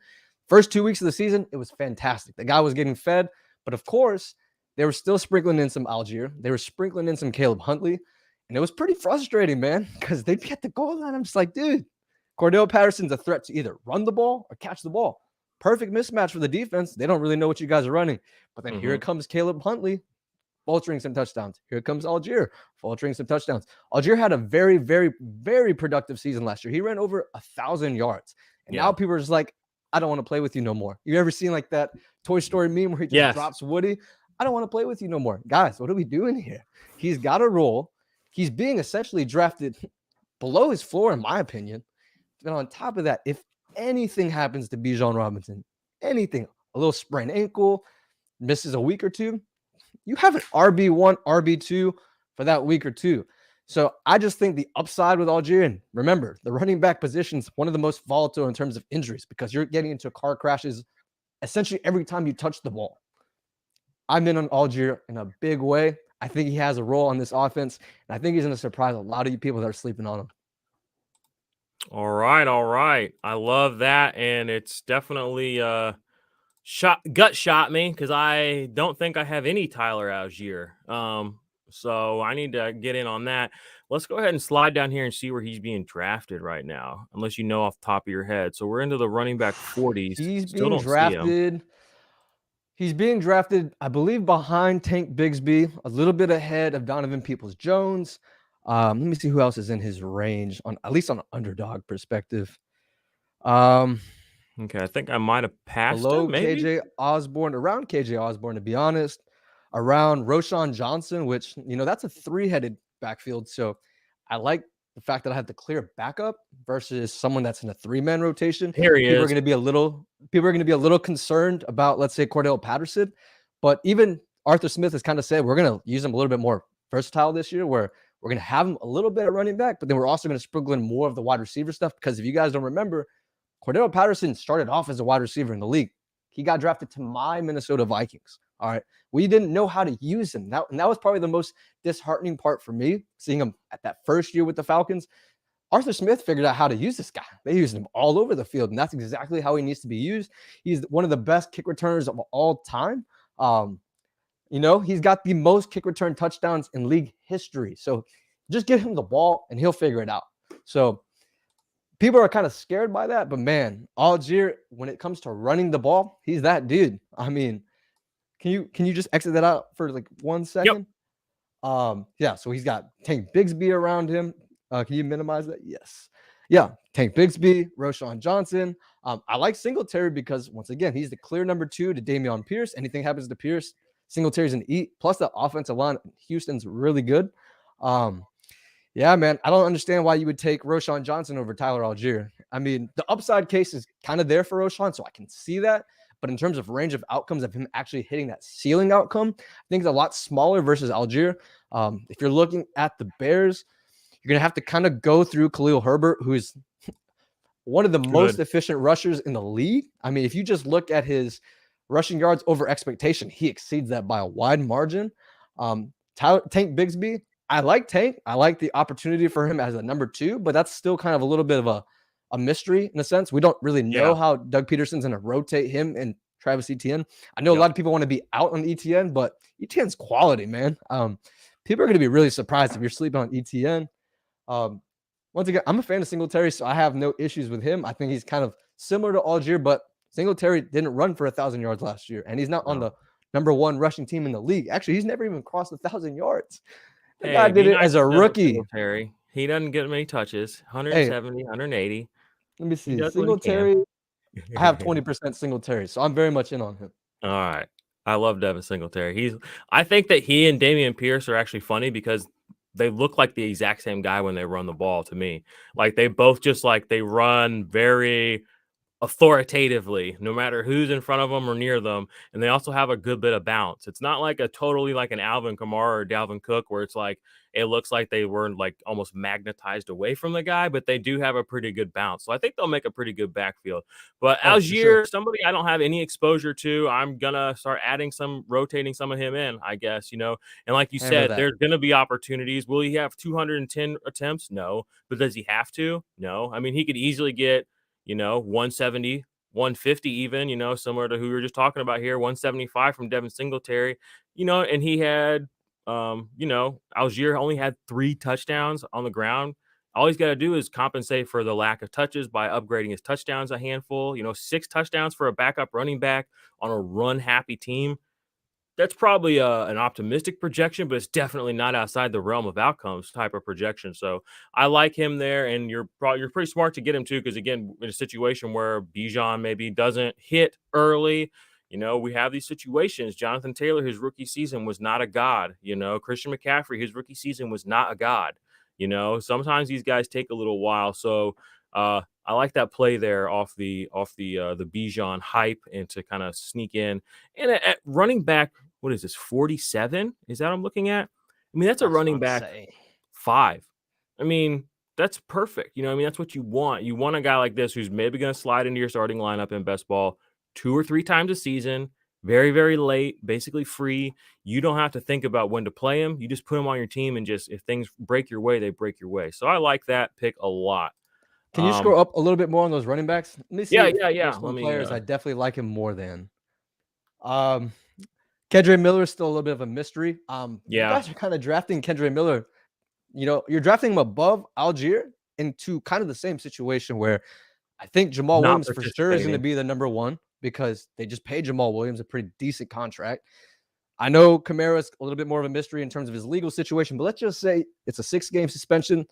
First 2 weeks of the season, it was fantastic. The guy was getting fed, but of course, they were still sprinkling in some Algier. They were sprinkling in some Caleb Huntley, and it was pretty frustrating, man, because they'd be at the goal line. I'm just like, dude, Cordell Patterson's a threat to either run the ball or catch the ball. Perfect mismatch for the defense. They don't really know what you guys are running. But then here comes Caleb Huntley, vulturing some touchdowns. Here comes Algier, vulturing some touchdowns. Algier had a very, very, very productive season last year. He ran over 1,000 yards. And now people are just like, I don't want to play with you no more. You ever seen like that Toy Story meme where he just drops Woody? I don't want to play with you no more. Guys, what are we doing here? He's got a role. He's being essentially drafted below his floor, in my opinion. And on top of that, if anything happens to Bijan Robinson, anything, a little sprained ankle, misses a week or 2, you have an RB1, RB2 for that week or 2. So I just think the upside with Algier, and remember, the running back position is one of the most volatile in terms of injuries because you're getting into car crashes essentially every time you touch the ball. I'm in on Algier in a big way. I think he has a role on this offense, and I think he's going to surprise a lot of you people that are sleeping on him. All right. I love that, and it's definitely gut shot me because I don't think I have any Tyler Algier. So I need to get in on that. Let's go ahead and slide down here and see where he's being drafted right now, unless you know off the top of your head. So we're into the running back 40s. He's Still being don't see him. drafted. He's being drafted, I believe, behind Tank Bigsby, a little bit ahead of Donovan Peoples-Jones. Let me see who else is in his range, on at least on an underdog perspective. Okay, I think I might have passed Below him, maybe. KJ Osborne, around KJ Osborne, to be honest, around Roshan Johnson, which, that's a three-headed backfield. So I like the fact that I have the clear backup versus someone that's in a three-man rotation. Here he People are is. going to be a little concerned about, let's say, Cordell Patterson. But even Arthur Smith has kind of said we're going to use him a little bit more versatile this year, where we're going to have him a little bit at running back, but then we're also going to sprinkle in more of the wide receiver stuff. Because if you guys don't remember, Cordell Patterson started off as a wide receiver in the league. He got drafted to my Minnesota Vikings. All right. We didn't know how to use him. And that was probably the most disheartening part for me, seeing him at that first year with the Falcons. Arthur Smith figured out how to use this guy. They used him all over the field, and that's exactly how he needs to be used. He's one of the best kick returners of all time. He's got the most kick return touchdowns in league history. So just give him the ball, and he'll figure it out. So people are kind of scared by that, but man, Allgeier, when it comes to running the ball, he's that dude. I mean, can you just exit that out for like 1 second? Yep. So he's got Tank Bigsby around him. Can you minimize that? Yes. Yeah, Tank Bigsby, Roshan Johnson. I like Singletary because, once again, he's the clear number 2 to Dameon Pierce. Anything happens to Pierce, Singletary's an eat. Plus, the offensive line, Houston's really good. Yeah, man, I don't understand why you would take Roshan Johnson over Tyler Allgeier. I mean, the upside case is kind of there for Roshan, so I can see that. But in terms of range of outcomes of him actually hitting that ceiling outcome, I think it's a lot smaller versus Allgeier. If you're looking at the Bears, you're going to have to kind of go through Khalil Herbert, who is one of the most efficient rushers in the league. I mean, if you just look at his rushing yards over expectation, he exceeds that by a wide margin. Tank Bigsby, I like Tank. I like the opportunity for him as a number 2, but that's still kind of a little bit of a mystery in a sense. We don't really know how Doug Peterson's going to rotate him and Travis Etienne. I know a lot of people want to be out on Etienne, but Etienne's quality, man. People are going to be really surprised if you're sleeping on Etienne. Once again, I'm a fan of Singletary, so I have no issues with him. I think he's kind of similar to Allgeier, but Singletary didn't run for 1,000 yards last year, and he's not on the number 1 rushing team in the league. Actually, he's never even crossed 1,000 yards. The guy did it as a rookie. Singletary. He doesn't get many touches. 170, 180. Let me see. Singletary, I have 20% Singletary, so I'm very much in on him. All right. I love Devin Singletary. I think that he and Dameon Pierce are actually funny because they look like the exact same guy when they run the ball to me. Like they both just they run very authoritatively, no matter who's in front of them or near them. And they also have a good bit of bounce. It's not like a totally like an Alvin Kamara or Dalvin Cook where it's like it looks like they were like almost magnetized away from the guy, but they do have a pretty good bounce. So I think they'll make a pretty good backfield. But Allgeier, somebody I don't have any exposure to, I'm gonna start rotating some of him in, I guess, And like you said, there's gonna be opportunities. Will he have 210 attempts? No. But does he have to? No. I mean, he could easily get 170, 150 even, similar to who we were just talking about here, 175 from Devin Singletary, and he had, Allgeier only had 3 touchdowns on the ground. All he's got to do is compensate for the lack of touches by upgrading his touchdowns a handful, 6 touchdowns for a backup running back on a run-happy team. That's probably an optimistic projection, but it's definitely not outside the realm of outcomes type of projection. So I like him there, and you're pretty smart to get him too, because again, in a situation where Bijan maybe doesn't hit early, we have these situations. Jonathan Taylor, his rookie season was not a god. Christian McCaffrey, his rookie season was not a god. Sometimes these guys take a little while. So I like that play there off the Bijan hype and to kind of sneak in. And at running back, what is this, 47? Is that what I'm looking at? I mean, that's a running back 5. I mean, that's perfect. That's what you want. You want a guy like this who's maybe going to slide into your starting lineup in best ball 2 or 3 times a season, very, very late, basically free. You don't have to think about when to play him. You just put him on your team, and just if things break your way, they break your way. So I like that pick a lot. Can you scroll up a little bit more on those running backs? Let me see. Yeah. Players, I definitely like him more than. Kendre Miller is still a little bit of a mystery. You Yeah, guys are kind of drafting Kendre Miller. You're drafting him above Algier into kind of the same situation where I think Jamal not Williams for sure is going to participating. be the number one because they just paid Jamal Williams a pretty decent contract. I know Kamara's a little bit more of a mystery in terms of his legal situation, but let's just say it's a 6-game suspension.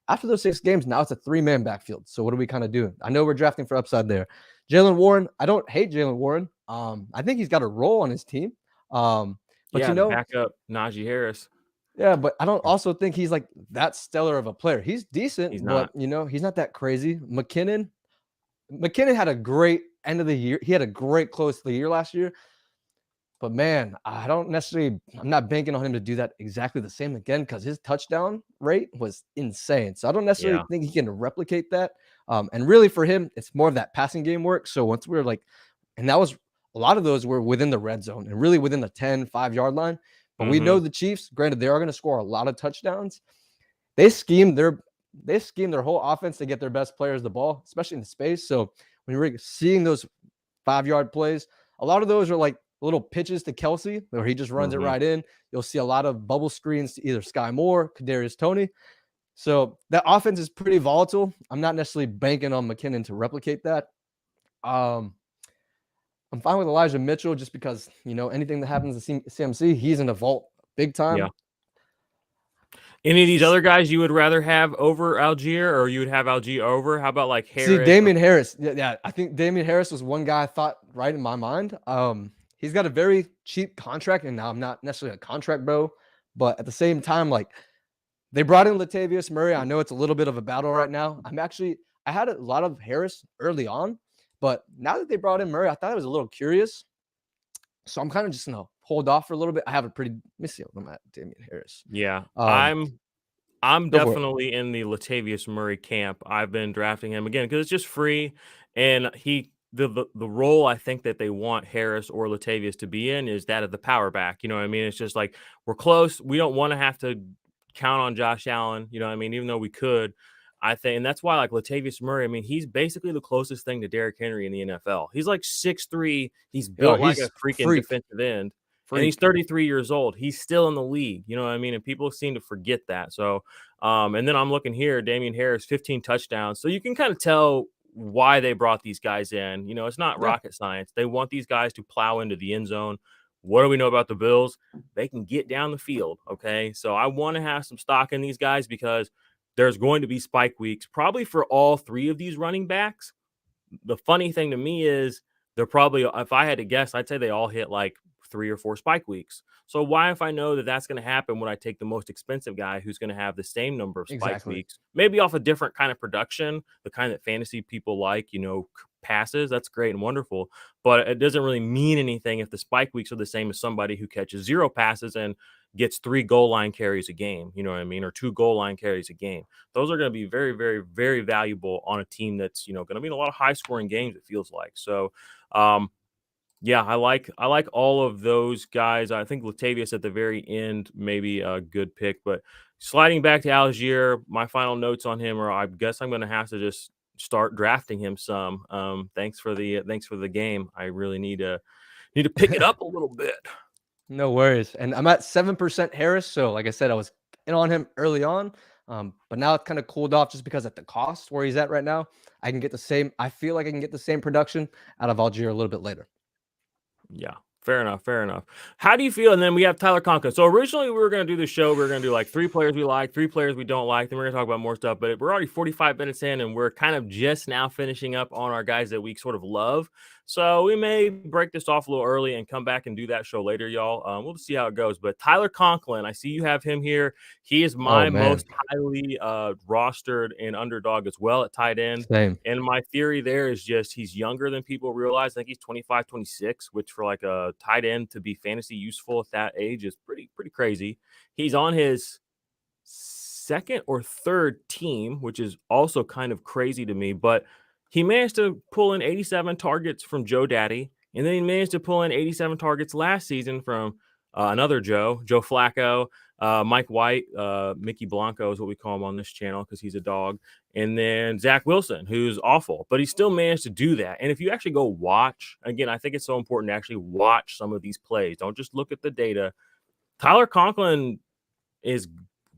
After those 6 games, now it's a 3-man backfield. So what are we kind of doing? I know we're drafting for upside there. Jaylen Warren, I don't hate Jaylen Warren. I think he's got a role on his team. But Yeah, the backup Najee Harris. yeah, but I don't also think he's like that stellar of a player. He's decent, He's but not. he's not that crazy. McKinnon had a great end of the year. He had a great close to the year last year. But man, I'm not banking on him to do that exactly the same again because his touchdown rate was insane. So I don't necessarily think he can replicate that. And really for him, it's more of that passing game work. So once we're like, and that was a lot of those were within the red zone and really within the 10, 5-yard line. But we know the Chiefs, granted, they are going to score a lot of touchdowns. They scheme their whole offense to get their best players the ball, especially in the space. So when you're seeing those 5-yard plays, a lot of those are like little pitches to Kelsey where he just runs it right in. You'll see a lot of bubble screens to either Sky Moore, Kadarius Toney. So that offense is pretty volatile. I'm not necessarily banking on McKinnon to replicate that. I'm fine with Elijah Mitchell just because, anything that happens to CMC, he's in a vault big time. Yeah. Any of these other guys you would rather have over Algier, or you would have Algier over? How about like Harris? See, Damian Harris. Yeah, I think Damian Harris was one guy I thought right in my mind. He's got a very cheap contract, and now I'm not necessarily a contract bro, but at the same time, like they brought in Latavius Murray. I know it's a little bit of a battle right now. I had a lot of Harris early on, but now that they brought in Murray, I thought I was a little curious. So I'm kind of just gonna hold off for a little bit. I have a pretty let me see what I'm at Damian Harris. Yeah, I'm definitely in the Latavius Murray camp. I've been drafting him again because it's just free, and the role I think that they want Harris or Latavius to be in is that of the power back. You know what I mean? It's just like we're close. We don't want to have to count on Josh Allen. You know what I mean? Even though we could, I think, and that's why like Latavius Murray. I mean, he's basically the closest thing to Derrick Henry in the NFL. He's like 6'3". He's built like a freaking defensive end. And he's 33 years old. He's still in the league. You know what I mean? And people seem to forget that. So, and then I'm looking here, Damian Harris, 15 touchdowns. So you can kind of tell why they brought these guys in. It's not rocket science. They want these guys to plow into the end zone. What do we know about the Bills? They can get down the field. Okay. So I want to have some stock in these guys because there's going to be spike weeks, probably for all 3 of these running backs. The funny thing to me is they're probably, if I had to guess, I'd say they all hit like 3 or 4 spike weeks. So why, if I know that that's going to happen, would I take the most expensive guy who's going to have the same number of spike weeks, maybe off a different kind of production, the kind that fantasy people like, passes? That's great and wonderful, but it doesn't really mean anything if the spike weeks are the same as somebody who catches 0 passes and gets 3 goal line carries a game, you know what I mean? Or 2 goal line carries a game. Those are going to be very, very, very valuable on a team that's, going to be in a lot of high scoring games, it feels like. So, yeah, I like all of those guys. I think Latavius at the very end maybe a good pick, but sliding back to Algier, my final notes on him are I guess I'm going to have to just start drafting him some. Thanks for the game. I really need to pick it up a little bit. No worries. And I'm at 7% Harris. So like I said, I was in on him early on. But now it's kind of cooled off just because at the cost where he's at right now, I feel like I can get the same production out of Algier a little bit later. Yeah, fair enough. How do you feel? And then we have Tyler Conklin. So originally we were going to do the show. We were going to do like 3 players we like, 3 players we don't like. Then we're going to talk about more stuff. But we're already 45 minutes in, and we're kind of just now finishing up on our guys that we sort of love. So we may break this off a little early and come back and do that show later, y'all. We'll just see how it goes. But Tyler Conklin, I see you have him here. He is my most highly rostered and underdog as well at tight end. Same. And my theory there is just he's younger than people realize. I think he's 25, 26, which for like a tight end to be fantasy useful at that age is pretty crazy. He's on his 2nd or 3rd team, which is also kind of crazy to me, but he managed to pull in 87 targets from Joe Daddy, and then he managed to pull in 87 targets last season from another Joe Flacco. Mike White, Mickey Blanco is what we call him on this channel because he's a dog. And then Zach Wilson, who's awful, but he still managed to do that. And if you actually go watch, again, I think it's so important to actually watch some of these plays. Don't just look at the data. Tyler Conklin is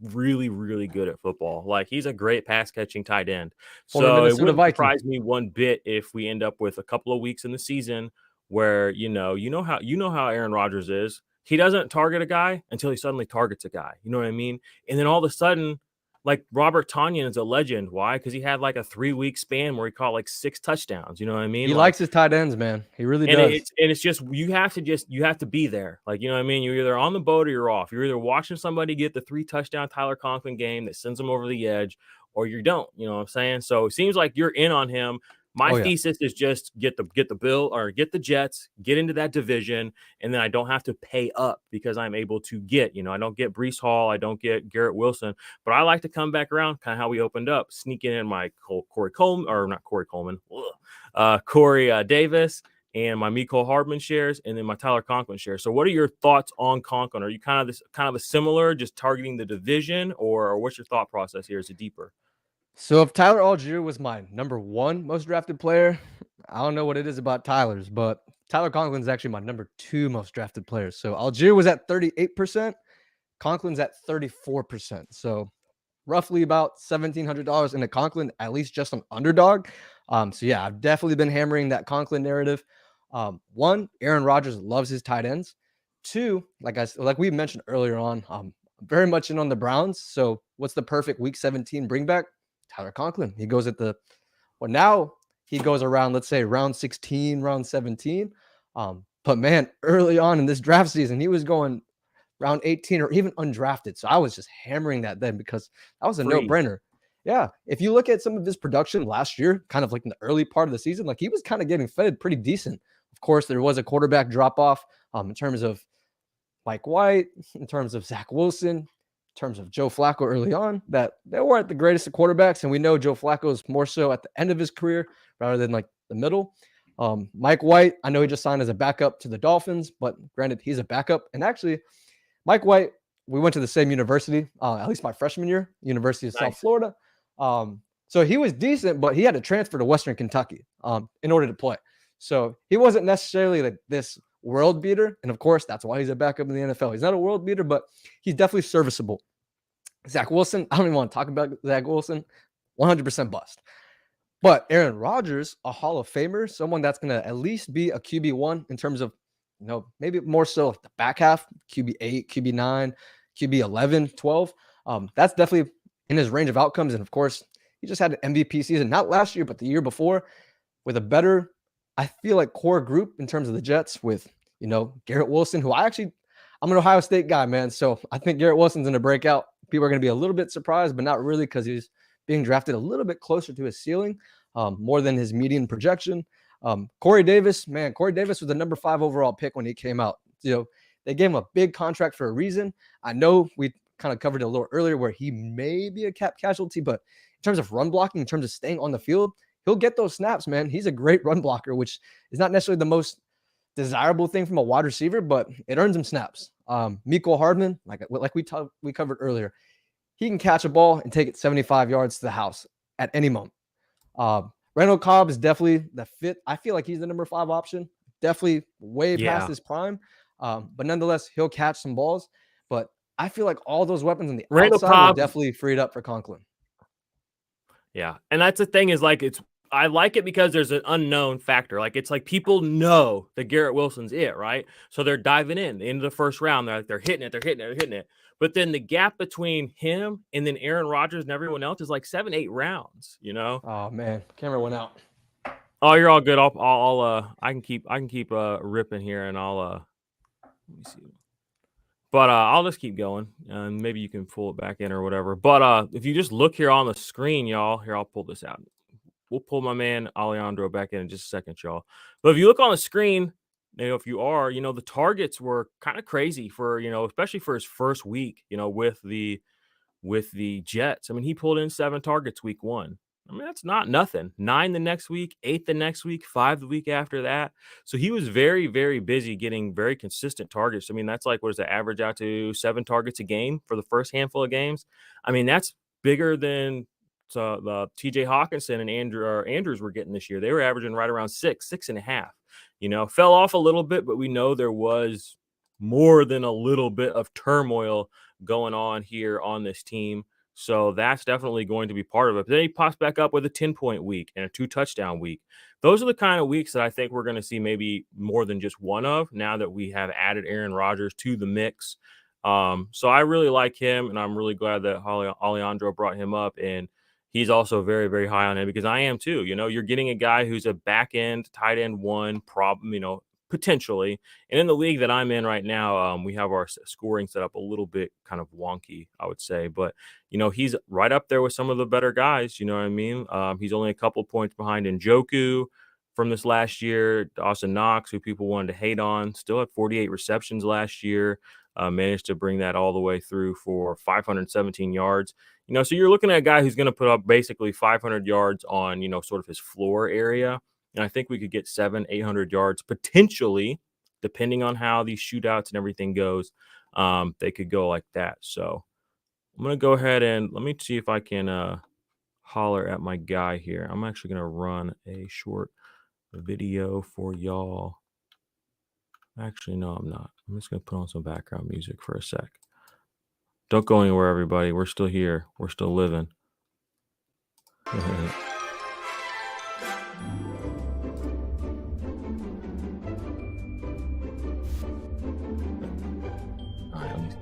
really, really good at football. Like, he's a great pass catching tight end. Former So it Minnesota wouldn't Viking. surprise me one bit if we end up with a couple of weeks in the season where you know how Aaron Rodgers is. He doesn't target a guy until he suddenly targets a guy. You know what I mean? And then all of a sudden, like, Robert Tonyan is a legend. Why? Because he had like a 3-week span where he caught like 6 touchdowns. You know what I mean? He Like, likes his tight ends, man. He really and does. it's just you have to be there. Like, you know what I mean? You're either on the boat or you're off. You're either watching somebody get the 3-touchdown Tyler Conklin game that sends them over the edge, or you don't. You know what I'm saying? So it seems like you're in on him. My thesis is just get the bill or get the Jets, get into that division, and then I don't have to pay up because I'm able to get, I don't get Breece Hall, I don't get Garrett Wilson, but I like to come back around, kind of how we opened up, sneaking in my Corey Davis and my Mecole Hardman shares, and then my Tyler Conklin shares. So what are your thoughts on Conklin? Are you kind of a similar, just targeting the division, or what's your thought process here? Is it deeper? So if Tyler Allgeier was my number 1 most drafted player, I don't know what it is about Tyler's, but Tyler Conklin is actually my number 2 most drafted player. So Allgeier was at 38%, Conklin's at 34%. So roughly about $1,700 into Conklin, at least just on underdog. So yeah, I've definitely been hammering that Conklin narrative. 1, Aaron Rodgers loves his tight ends. 2, like we mentioned earlier on, very much in on the Browns. So what's the perfect week 17 bring back? Tyler Conklin. He goes now he goes around, let's say round 16, round 17. But man, early on in this draft season, he was going round 18 or even undrafted. So I was just hammering that then because that was a no-brainer. Yeah. If you look at some of his production last year, kind of like in the early part of the season, like he was kind of getting fed pretty decent. Of course, there was a quarterback drop-off in terms of Mike White, in terms of Zach Wilson, terms of Joe Flacco early on, that they weren't the greatest of quarterbacks. And we know Joe Flacco is more so at the end of his career rather than like the middle. Mike White, I know he just signed as a backup to the Dolphins, but granted, he's a backup. And actually, Mike White, we went to the same university, at least my freshman year, University of South Florida. So he was decent, but he had to transfer to Western Kentucky in order to play. So he wasn't necessarily like this world beater. And of course, that's why he's a backup in the NFL. He's not a world beater, but he's definitely serviceable. Zach Wilson, I don't even want to talk about Zach Wilson, 100% bust. But Aaron Rodgers, a Hall of Famer, someone that's going to at least be a QB1 in terms of, maybe more so like the back half, QB8, QB9, QB11, 12. That's definitely in his range of outcomes. And of course, he just had an MVP season, not last year, but the year before, with a better, I feel like, core group in terms of the Jets with, Garrett Wilson, who I'm an Ohio State guy, man. So I think Garrett Wilson's going to break out. People are going to be a little bit surprised, but not really, because he's being drafted a little bit closer to his ceiling, more than his median projection. Corey Davis was the number 5 overall pick when he came out. They gave him a big contract for a reason. I know we kind of covered it a little earlier where he may be a cap casualty, but in terms of run blocking, in terms of staying on the field, he'll get those snaps, man. He's a great run blocker, which is not necessarily the most desirable thing from a wide receiver, but it earns him snaps. Mecole Hardman, like we covered earlier, he can catch a ball and take it 75 yards to the house at any moment. Randall Cobb is definitely the fit. I feel like he's the number 5 option, definitely way past his prime. But nonetheless, he'll catch some balls. But I feel like all those weapons on the outside are definitely freed up for Conklin. Yeah. And that's the thing is, like, I like it because there's an unknown factor. Like, it's like people know that Garrett Wilson's it, right? So they're diving into the first round. They're hitting it. But then the gap between him and then Aaron Rodgers and everyone else is like 7-8 rounds, Oh man, camera went out. Oh, you're all good. I can keep ripping here, and let me see. But I'll just keep going, and maybe you can pull it back in or whatever. But if you just look here on the screen, y'all, here, I'll pull this out. We'll pull my man Alejandro back in just a second, y'all. But if you look on the screen, if you are, the targets were kind of crazy for, especially for his first week, with the Jets. I mean, he pulled in 7 targets week 1. I mean, that's not nothing. 9 the next week, 8 the next week, 5 the week after that. So he was very, very busy getting very consistent targets. I mean, that's like, what does that average out to? 7 targets a game for the first handful of games. I mean, that's bigger than the TJ Hawkinson and Andrews were getting this year. They were averaging right around 6.5. Fell off a little bit, but we know there was more than a little bit of turmoil going on here on this team. So that's definitely going to be part of it. But then he pops back up with a 10-point week and a 2-touchdown week. Those are the kind of weeks that I think we're going to see maybe more than just one of now that we have added Aaron Rodgers to the mix. So I really like him, and I'm really glad that Alejandro brought him up. And he's also very, very high on him because I am too. You're getting a guy who's a back end, tight end one problem, potentially. And in the league that I'm in right now, we have our scoring set up a little bit kind of wonky, I would say. But, he's right up there with some of the better guys. You know what I mean? He's only a couple points behind Njoku from this last year. Dawson Knox, who people wanted to hate on, still had 48 receptions last year. Managed to bring that all the way through for 517 yards. So you're looking at a guy who's going to put up basically 500 yards on, sort of his floor area. And I think we could get 700-800 yards potentially, depending on how these shootouts and everything goes. They could go like that. So I'm going to go ahead and let me see if I can holler at my guy here. I'm actually going to run a short video for y'all. Actually, no, I'm not. I'm just going to put on some background music for a sec. Don't go anywhere, everybody. We're still here. We're still living. All right, let me see.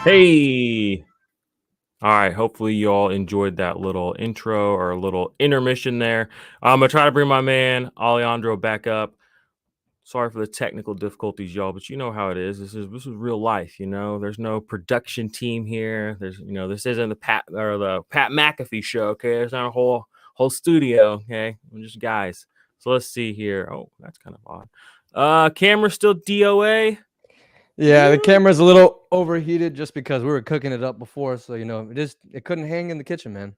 Hey. All right. Hopefully you all enjoyed that little intro or a little intermission there. I'm going to try to bring my man Alejandro back up. Sorry for the technical difficulties, y'all, but you know how it is. This is real life, There's no production team here. This isn't the Pat McAfee show, okay? There's not a whole studio, okay? We're just guys. So let's see here. Oh, that's kind of odd. Camera still DOA. Yeah, the camera's a little overheated just because we were cooking it up before. So, it couldn't hang in the kitchen, man.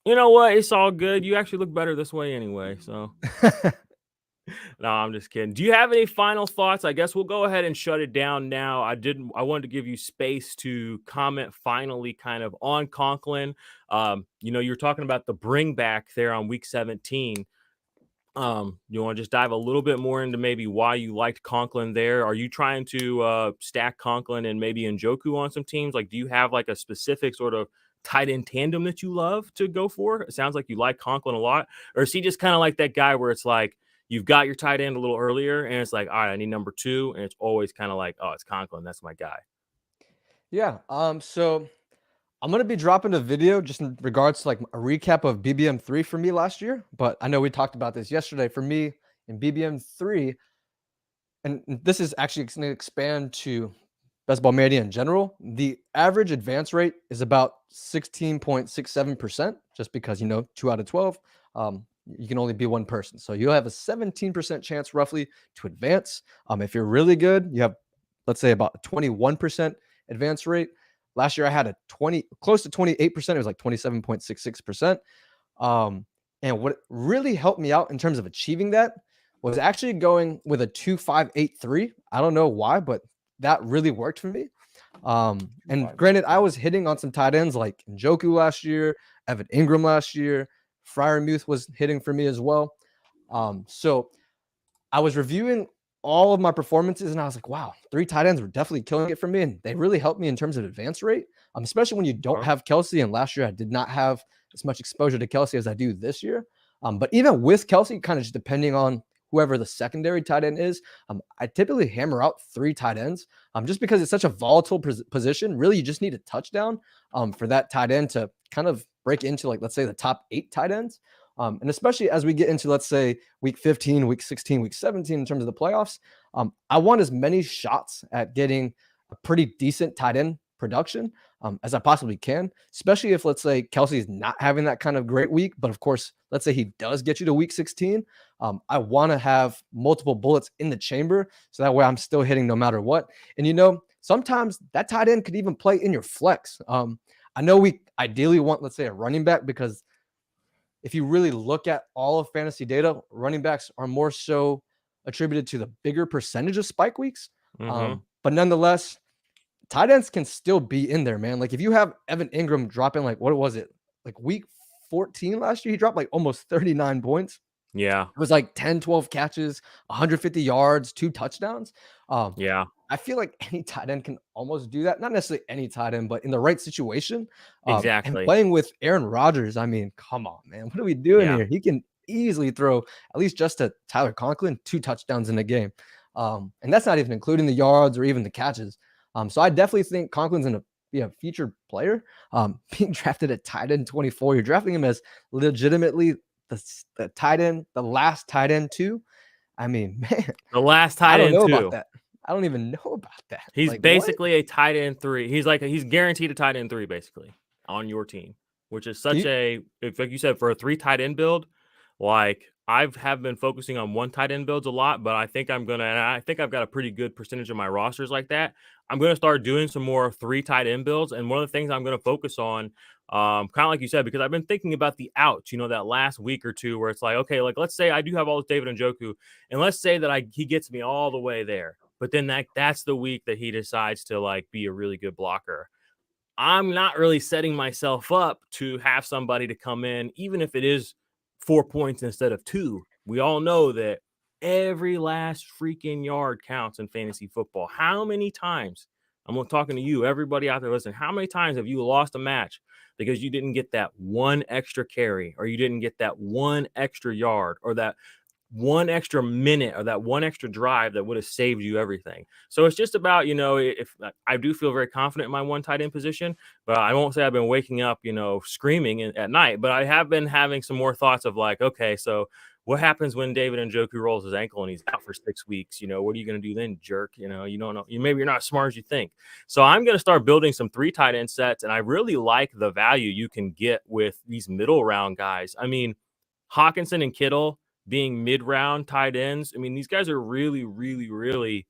You know what? It's all good. You actually look better this way anyway. So, no, I'm just kidding. Do you have any final thoughts? I guess we'll go ahead and shut it down now. I wanted to give you space to comment finally kind of on Conklin. You're talking about the bring back there on week 17. You want to just dive a little bit more into maybe why you liked Conklin there? Are you trying to stack Conklin and maybe Njoku on some teams? Like, do you have like a specific sort of tight end tandem that you love to go for? It sounds like you like Conklin a lot. Or is he just kind of like that guy where it's like you've got your tight end a little earlier and it's like, all right, I need number 2. And it's always kind of like, oh, it's Conklin. That's my guy. Yeah. So I'm going to be dropping a video just in regards to like a recap of BBM3 for me last year. But I know we talked about this yesterday. For me in BBM3, and this is actually going to expand to Best Ball Mania in general. The average advance rate is about 16.67%, just because, 2 out of 12, you can only be one person. So you'll have a 17% chance roughly to advance. If you're really good, you have, let's say, about a 21% advance rate. Last year I had close to 28%. It was like 27.66%. And what really helped me out in terms of achieving that was actually going with a 2.583. I don't know why, but that really worked for me. And granted, I was hitting on some tight ends like Njoku last year, Evan Ingram last year, Freiermuth was hitting for me as well. So I was reviewing all of my performances and I was like, wow, 3 tight ends were definitely killing it for me. And they really helped me in terms of advance rate, especially when you don't have Kelce. And last year I did not have as much exposure to Kelce as I do this year. But even with Kelce, kind of just depending on whoever the secondary tight end is, I typically hammer out 3 tight ends just because it's such a volatile position. Really, you just need a touchdown for that tight end to kind of break into, like, let's say the top 8 tight ends. And especially as we get into, let's say, week 15, week 16, week 17, in terms of the playoffs, I want as many shots at getting a pretty decent tight end production as I possibly can, especially if, let's say, Kelce is not having that kind of great week. But of course, let's say he does get you to week 16. I want to have multiple bullets in the chamber so that way I'm still hitting no matter what. And, sometimes that tight end could even play in your flex. I know we ideally want, let's say, a running back, because if you really look at all of fantasy data, running backs are more so attributed to the bigger percentage of spike weeks. But nonetheless, tight ends can still be in there, man. Like if you have Evan Ingram dropping, like, what was it? Like week 14 last year, he dropped like almost 39 points. Yeah. It was like 10, 12 catches, 150 yards, 2 touchdowns. Yeah. I feel like any tight end can almost do that. Not necessarily any tight end, but in the right situation. Exactly. And playing with Aaron Rodgers, I mean, come on, man. What are we doing here? He can easily throw, at least just to Tyler Conklin, 2 touchdowns in a game. And that's not even including the yards or even the catches. So I definitely think Conklin's in a featured player. Being drafted at tight end 24, you're drafting him as legitimately the tight end, the last tight end too. I mean, man, the last tight end I don't know too. about that. I don't even know about that. He's like, basically a tight end 3. He's guaranteed a tight end 3 basically on your team, which is such like you said, for a 3 tight end build. Like I have been focusing on 1 tight end builds a lot, but I think I've got a pretty good percentage of my rosters like that. I'm going to start doing some more 3 tight end builds. And one of the things I'm going to focus on, kind of like you said, because I've been thinking about the outs, that last week or two where it's like, okay, like let's say I do have all this David Njoku, and let's say that he gets me all the way there. But then that's the week that he decides to like be a really good blocker. I'm not really setting myself up to have somebody to come in, even if it is 4 points instead of 2. We all know that every last freaking yard counts in fantasy football. How many times, I'm talking to you, everybody out there listening, how many times have you lost a match because you didn't get that 1 extra carry, or you didn't get that 1 extra yard, or that 1 extra minute, or that 1 extra drive that would have saved you everything? So it's just about, if I do feel very confident in my 1 tight end position, but I won't say I've been waking up, screaming at night, but I have been having some more thoughts of like, okay, so what happens when David Njoku rolls his ankle and he's out for 6 weeks? What are you going to do then, jerk? You don't know. Maybe you're not as smart as you think. So I'm going to start building some 3 tight end sets, and I really like the value you can get with these middle round guys. I mean, Hawkinson and Kittle being mid-round tight ends. I mean, these guys are really, really, really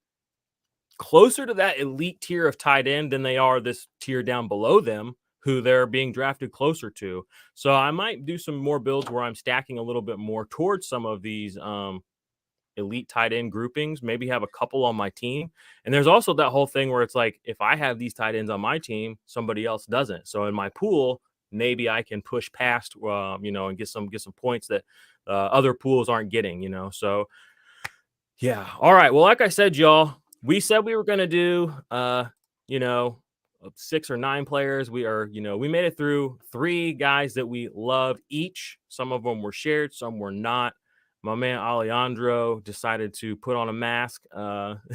closer to that elite tier of tight end than they are this tier down below them, who they're being drafted closer to. So I might do some more builds where I'm stacking a little bit more towards some of these elite tight end groupings, maybe have a couple on my team. And there's also that whole thing where it's like, if I have these tight ends on my team, somebody else doesn't. So in my pool, maybe I can push past, and get some points that other pools aren't getting, So yeah. All right. Well, like I said, y'all, we said we were going to do, 6 or 9 players. We made it through 3 guys that we loved each. Some of them were shared, some were not. My man Alejandro decided to put on a mask.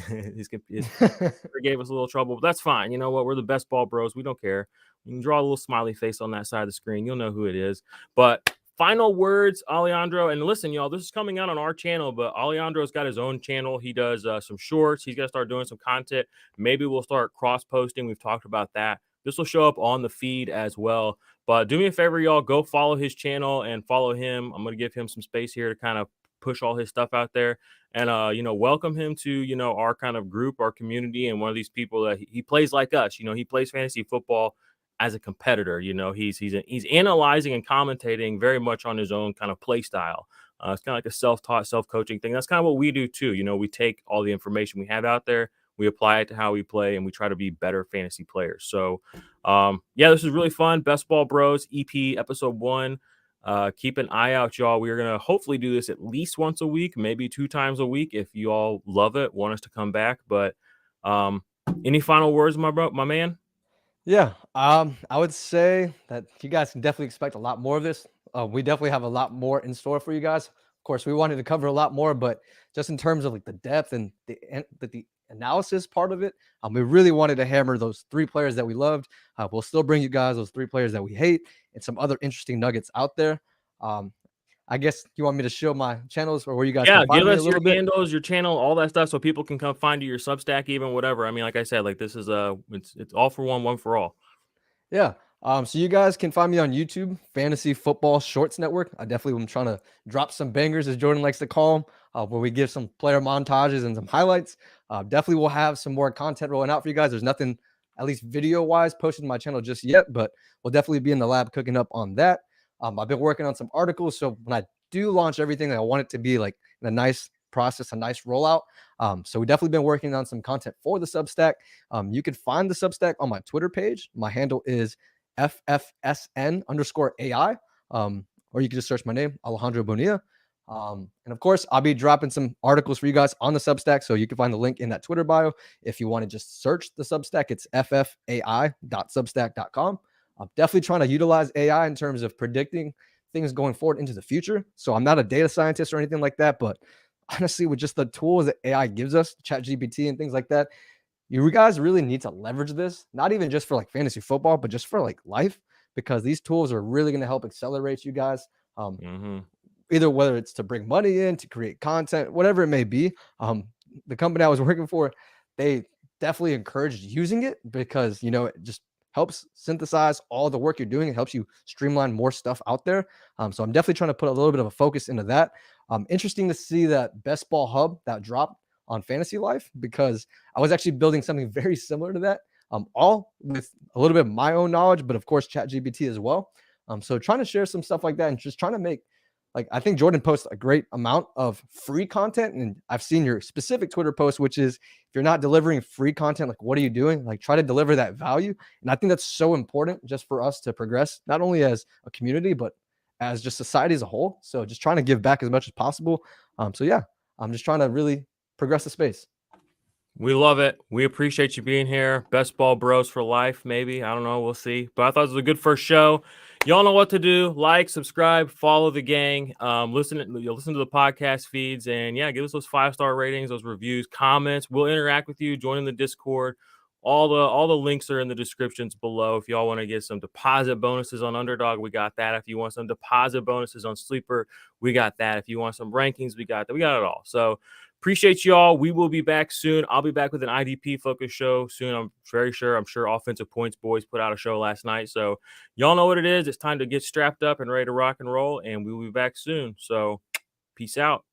His gave us a little trouble, but that's fine. You know what? We're the best ball bros. We don't care. You can draw a little smiley face on that side of the screen. You'll know who it is. But final words, Alejandro. And listen, y'all, this is coming out on our channel, but Alejandro's got his own channel. He does some shorts. He's got to start doing some content. Maybe we'll start cross posting. We've talked about that. This will show up on the feed as well. But do me a favor, y'all, go follow his channel and follow him. I'm going to give him some space here to kind of push all his stuff out there and welcome him to our kind of group, our community, and one of these people that he plays like us. He plays fantasy football as a competitor. He's analyzing and commentating very much on his own kind of play style. It's kind of like a self-taught, self-coaching thing. That's kind of what we do too. We take all the information we have out there, we apply it to how we play, and we try to be better fantasy players. So this is really fun. Best Ball Bros EP episode 1. Keep an eye out, y'all. We are going to hopefully do this at least once a week, maybe 2 times a week if you all love it, want us to come back. But any final words, my man? Yeah, I would say that you guys can definitely expect a lot more of this. We definitely have a lot more in store for you guys. Of course, we wanted to cover a lot more, but just in terms of like the depth and the analysis part of it, we really wanted to hammer those 3 players that we loved. We'll still bring you guys those 3 players that we hate and some other interesting nuggets out there. I guess you want me to show my channels or where you guys can find give me us a little your bit? handles, your channel, all that stuff, so people can come find you, your Substack, even whatever. I mean, like I said, like this is it's all for one for all. Yeah. So you guys can find me on YouTube, Fantasy Football Shorts Network. I definitely am trying to drop some bangers, as Jordan likes to call them, where we give some player montages and some highlights. Definitely will have some more content rolling out for you guys. There's nothing, at least video-wise, posted on my channel just yet, but we'll definitely be in the lab cooking up on that. I've been working on some articles, so when I do launch everything, I want it to be like in a nice process, a nice rollout. So we definitely been working on some content for the Substack. You can find the Substack on my Twitter page. My handle is FFSN_AI. Or you can just search my name, Alejandro Bonilla. And of course, I'll be dropping some articles for you guys on the Substack. So you can find the link in that Twitter bio. If you want to just search the Substack, it's ffai.substack.com. I'm definitely trying to utilize AI in terms of predicting things going forward into the future. So I'm not a data scientist or anything like that, but honestly, with just the tools that AI gives us, ChatGPT and things like that, you guys really need to leverage this, not even just for like fantasy football, but just for like life, because these tools are really going to help accelerate you guys. Either whether it's to bring money in, to create content, whatever it may be. The company I was working for, they definitely encouraged using it because, it just helps synthesize all the work you're doing. It helps you streamline more stuff out there. So I'm definitely trying to put a little bit of a focus into that. Interesting to see that Best Ball Hub that dropped on Fantasy Life, because I was actually building something very similar to that, all with a little bit of my own knowledge, but of course ChatGPT as well. So trying to share some stuff like that and just trying to make, like, I think Jordan posts a great amount of free content, and I've seen your specific Twitter post, which is if you're not delivering free content, like what are you doing? Like try to deliver that value. And I think that's so important just for us to progress, not only as a community, but as just society as a whole. So just trying to give back as much as possible. I'm just trying to really progress the space. We love it. We appreciate you being here. Best Ball Bros for life, maybe. I don't know. We'll see. But I thought it was a good first show. Y'all know what to do. Like, subscribe, follow the gang. Listen to the podcast feeds, and give us those 5-star ratings, those reviews, comments. We'll interact with you. Join in the Discord. All the links are in the descriptions below. If y'all want to get some deposit bonuses on Underdog, we got that. If you want some deposit bonuses on Sleeper, we got that. If you want some rankings, we got that. We got it all. So appreciate y'all. We will be back soon. I'll be back with an IDP focused show soon. I'm very sure. I'm sure Offensive Points Boys put out a show last night. So y'all know what it is. It's time to get strapped up and ready to rock and roll. And we will be back soon. So peace out.